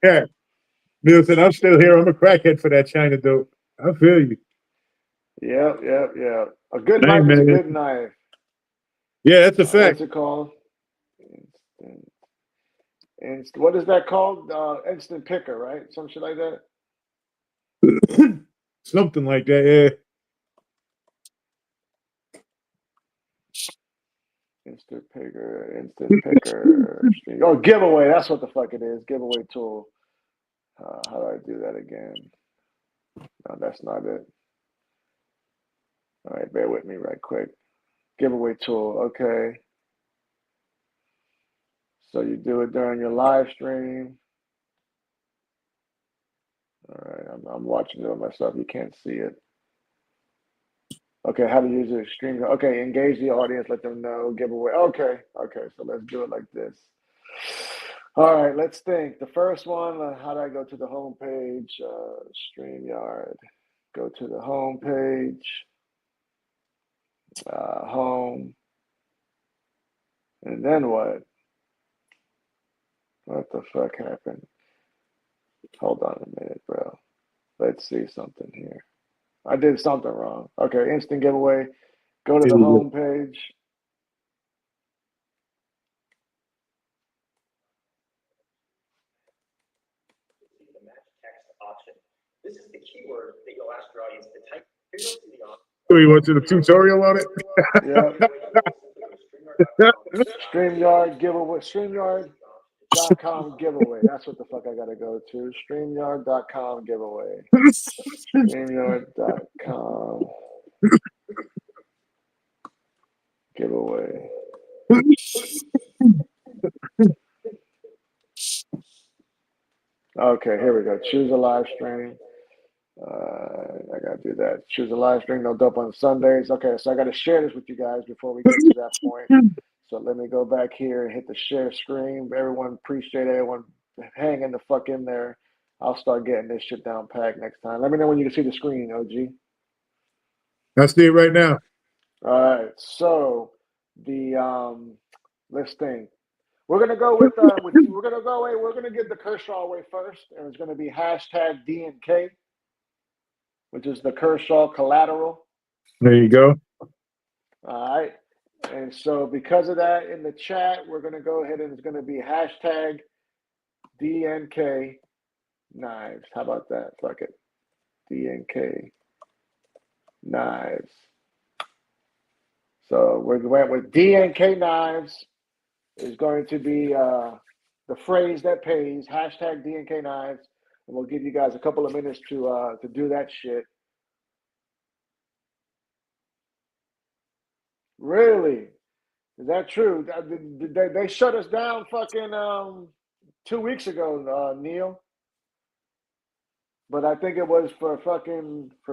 Yeah. Nielsen, I'm still here. I'm a crackhead for that China dope. I feel you.
Yep. A good knife is a good knife.
Yeah, that's a fact.
What's it called? What is that called? Instant picker, right? Some shit like that.
Something like that, yeah.
Instant picker. Oh, giveaway. That's what the fuck it is. Giveaway tool. How do I do that again? No, that's not it. All right, bear with me right quick. Giveaway tool. Okay. So you do it during your live stream. All right, I'm watching it on myself. You can't see it. Okay, how to use it? Stream. Okay, engage the audience. Let them know. Giveaway. Okay. So let's do it like this. All right, let's think. The first one. How do I go to the home page? StreamYard. Go to the home page. Home. And then what? What the fuck happened? Hold on a minute, bro. Let's see something here. I did something wrong. Okay, instant giveaway. Go to the home page.
The match text option. This is the keyword that you'll ask your audience to type.
We went to the tutorial on it.
Yeah. StreamYard giveaway. StreamYard.com giveaway. That's what the fuck I gotta go to. StreamYard.com giveaway. StreamYard.com giveaway. Okay, here we go. Choose a live stream. I gotta do that. Choose a live stream. No dope on Sundays. Okay, so I gotta share this with you guys before we get to that point. So let me go back here and hit the share screen. Everyone, appreciate everyone hanging the fuck in there. I'll start getting this shit down packed next time. Let me know when you can see the screen, OG.
I see it right now.
All right, so the let's think. We're gonna go with we're gonna get the Kershaw away first, and it's gonna be hashtag D&K, which is the Kershaw collateral.
There you go.
All right. And so because of that, in the chat, we're going to go ahead and it's going to be hashtag DNK Knives. How about that? Fuck it. DNK Knives. So we're going with DNK Knives is going to be the phrase that pays, hashtag DNK Knives. And we'll give you guys a couple of minutes to do that shit. Really? Is that true? They shut us down fucking 2 weeks ago, Neil. But I think it was for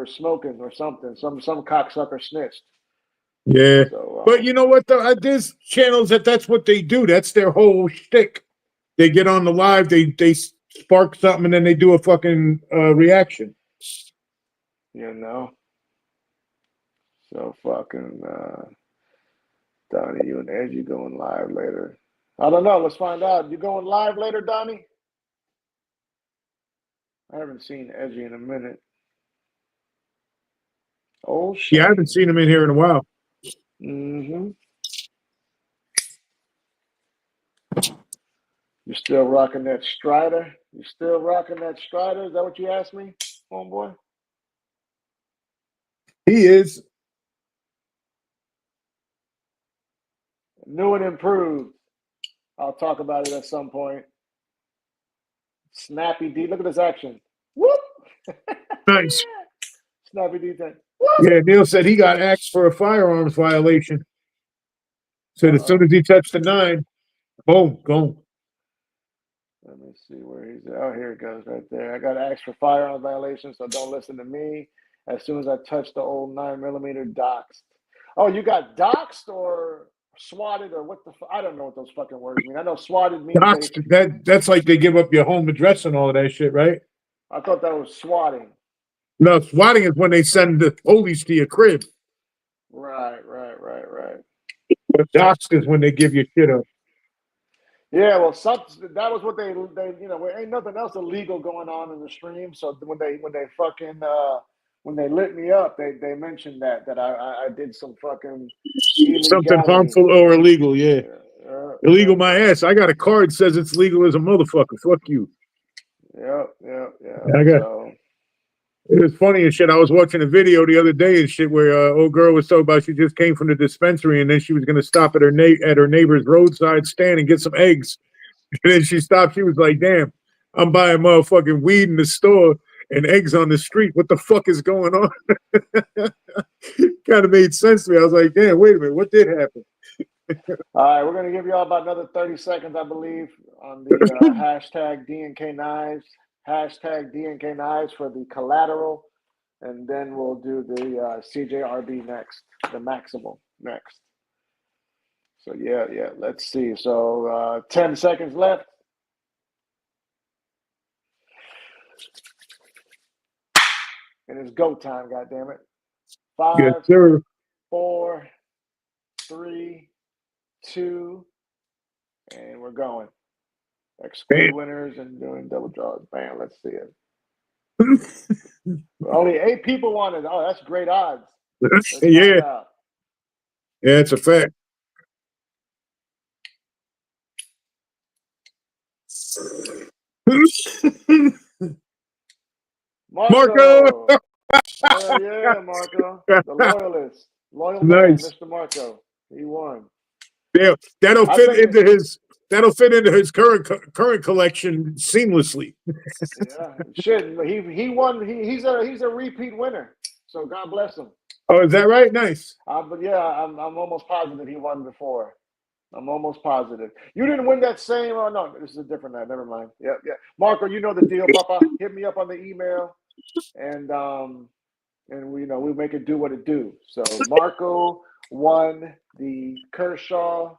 smoking or something. Some cocksucker snitched.
Yeah.
So,
But you know what, though? There's channels that's what they do. That's their whole shtick. They get on the live, they spark something, and then they do a fucking reaction.
you know. So fucking Donnie, you and Edgy going live later. I don't know. Let's find out. You going live later, Donnie? I haven't seen Edgy in a minute. Oh shit.
Yeah, I haven't seen him in here in a while.
Mm-hmm. You still rocking that Strider? You still rocking that Strider? Is that what you asked me, homeboy?
He is.
New and improved. I'll talk about it at some point. Snappy D. Look at this action. Whoop!
Nice.
Snappy D. Whoop!
Yeah, Neil said he got axed for a firearms violation. Said as soon as he touched the 9, boom, gone.
Let me see where he's at. Oh, here it goes right there. I got asked for firearms violation, so don't listen to me. As soon as I touch the old 9mm doxed. Oh, you got doxed or swatted or what the I don't know what those fucking words mean. I know swatted means
That's like they give up your home address and all of that shit, right?
I thought that was swatting.
No, swatting is when they send the police to your crib.
Right.
But doxed is when they give you shit up.
Yeah, well, that was what they ain't nothing else illegal going on in the stream. So when they fucking when they lit me up, they mentioned that I did some fucking
Something harmful or illegal, yeah. Illegal my ass. I got a card says it's legal as a motherfucker. Fuck you.
Yep.
It was funny and shit. I was watching a video the other day and shit where old girl was talking about she just came from the dispensary and then she was going to stop at her neighbor's roadside stand and get some eggs. And then she stopped. She was like, damn, I'm buying motherfucking weed in the store and eggs on the street. What the fuck is going on? Kind of made sense to me. I was like, damn, wait a minute. What did happen?
All right, we're going to give you all about another 30 seconds, I believe, on the hashtag DNK Knives. Hashtag DNK Knives for the collateral. And then we'll do the CJRB next, the Maximal next. So, yeah, let's see. So, 10 seconds left. And it's go time, goddammit. 5,
Yes, sir.
4, 3, 2, and we're going. Exclude winners and doing double draws. Bam, let's see it. Only 8 people wanted. Oh, that's great odds.
Yeah, it's a fact.
Marco. Yeah, Marco. The loyalist. Loyal man,
Nice.
Mr. Marco. He won.
Yeah, that'll fit into his current collection seamlessly.
Yeah, shit. He won. He's a repeat winner. So God bless him.
Oh, is that right? Nice.
But yeah, I'm almost positive he won before. I'm almost positive. You didn't win that same. Oh no, this is a different night. Never mind. Yeah. Marco, you know the deal, Papa. Hit me up on the email, and we'll make it do what it do. So Marco won the Kershaw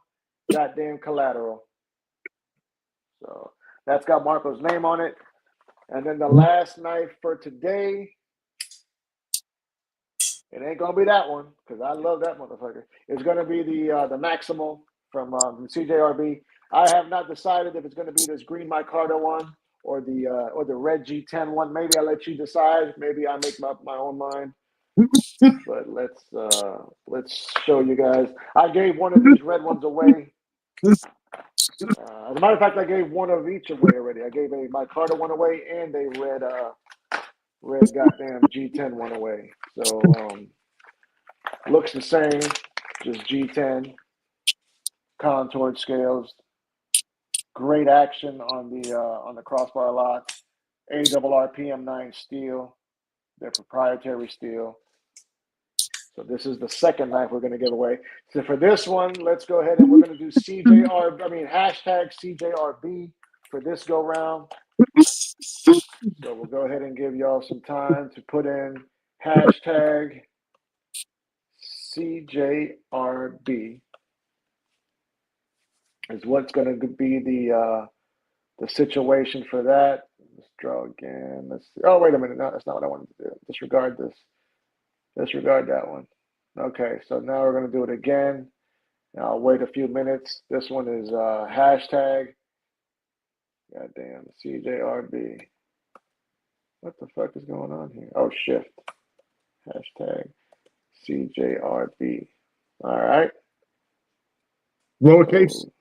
goddamn collateral. So that's got Marco's name on it. And then the last knife for today, it ain't gonna be that one because I love that motherfucker. It's gonna be the Maximal from CJRB. I have not decided if it's gonna be this green micarta one or the red G10 one. Maybe I'll let you decide. Maybe I make up my own mind. But let's show you guys. I gave one of these red ones away. As a matter of fact, I gave one of each away already. I gave my Carter one away and a red goddamn G10 one away. So looks the same, just G10 contoured scales. Great action on the crossbar lock. ARR PM9 steel, their proprietary steel. So this is the second knife we're going to give away. So for this one, let's go ahead and we're going to do hashtag CJRB for this go round. So we'll go ahead and give y'all some time to put in hashtag CJRB is what's going to be the situation for that. Let's draw again. Let's see. Oh, wait a minute. No, that's not what I wanted to do. Disregard this. Disregard that one. Okay, so now we're going to do it again. I'll wait a few minutes. This one is hashtag. Goddamn, CJRB. What the fuck is going on here? Oh, shift. Hashtag CJRB. All right.
Lowercase.
So,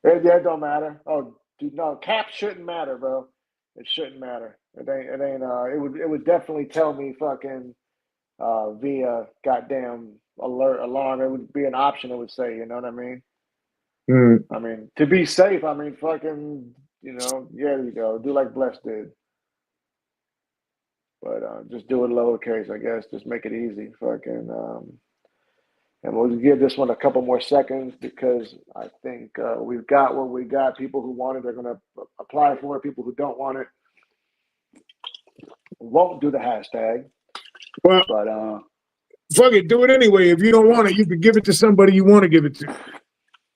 it don't matter. Oh, dude, no, caps shouldn't matter, bro. It shouldn't matter. It ain't. It would definitely tell me fucking via goddamn alarm. It would be an option. It would say, you know what I mean?
Mm.
I mean, to be safe. I mean, fucking, you know. Yeah, there you go. Do like Bless did. But just do it lowercase, I guess. Just make it easy. Fucking. And we'll give this one a couple more seconds because I think we've got what we got. People who want it, they're going to apply for it. People who don't want it won't do the hashtag.
Well,
But
fuck it, do it anyway. If you don't want it, you can give it to somebody you want to give it to.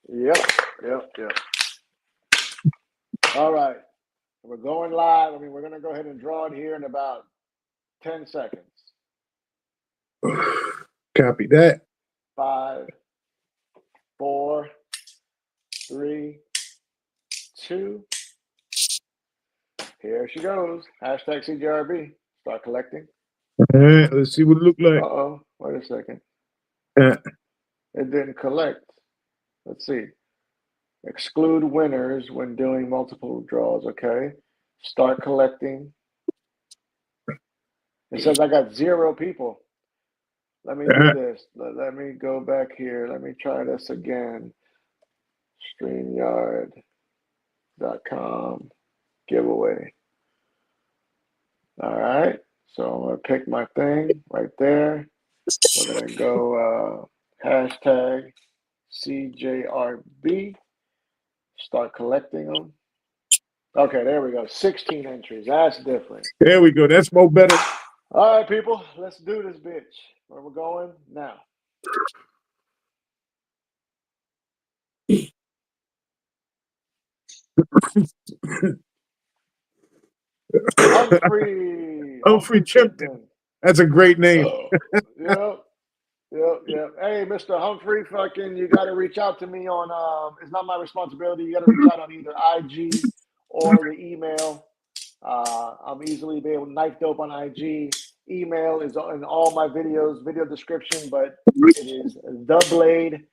Yep. All right. We're going live. I mean, we're going to go ahead and draw it here in about 10 seconds.
Copy that.
5, 4, 3, 2. Here she goes. Hashtag CJRB. Start collecting.
All right, let's see what it looked like.
Uh-oh. Wait a second.
Uh,
It didn't collect. Let's see. Exclude winners when doing multiple draws. Okay. Start collecting. It says I got 0 people. Let me do this. Let me go back here. Let me try this again. StreamYard.com giveaway. All right. So I'm going to pick my thing right there. We're going to go hashtag CJRB. Start collecting them. Okay, there we go. 16 entries. That's different.
there we go. That's more better.
All right, people. Let's do this bitch. Where we're going now. Humphrey
Chimpton. That's a great name.
Yep. Hey, Mr. Humphrey, fucking, you got to reach out to me on, it's not my responsibility. You got to reach out on either IG or the email. I'm easily be able to knife dope on IG. Email is in all my videos, video description, but it is The Blade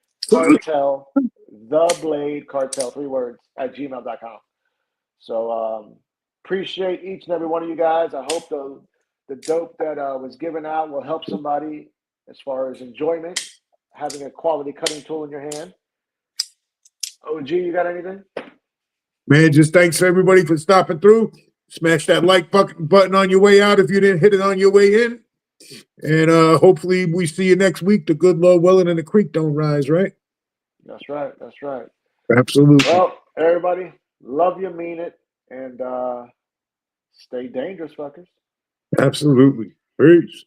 Cartel, 3 words, @gmail.com. So, appreciate each and every one of you guys. I hope the dope that was given out will help somebody as far as enjoyment, having a quality cutting tool in your hand. OG, you got anything?
Man, just thanks everybody for stopping through. Smash that like button on your way out if you didn't hit it on your way in. And hopefully we see you next week. The good Lord willing and the creek don't rise, right?
That's right.
Absolutely.
Well, everybody, love you, mean it, and stay dangerous, fuckers.
Absolutely. Peace.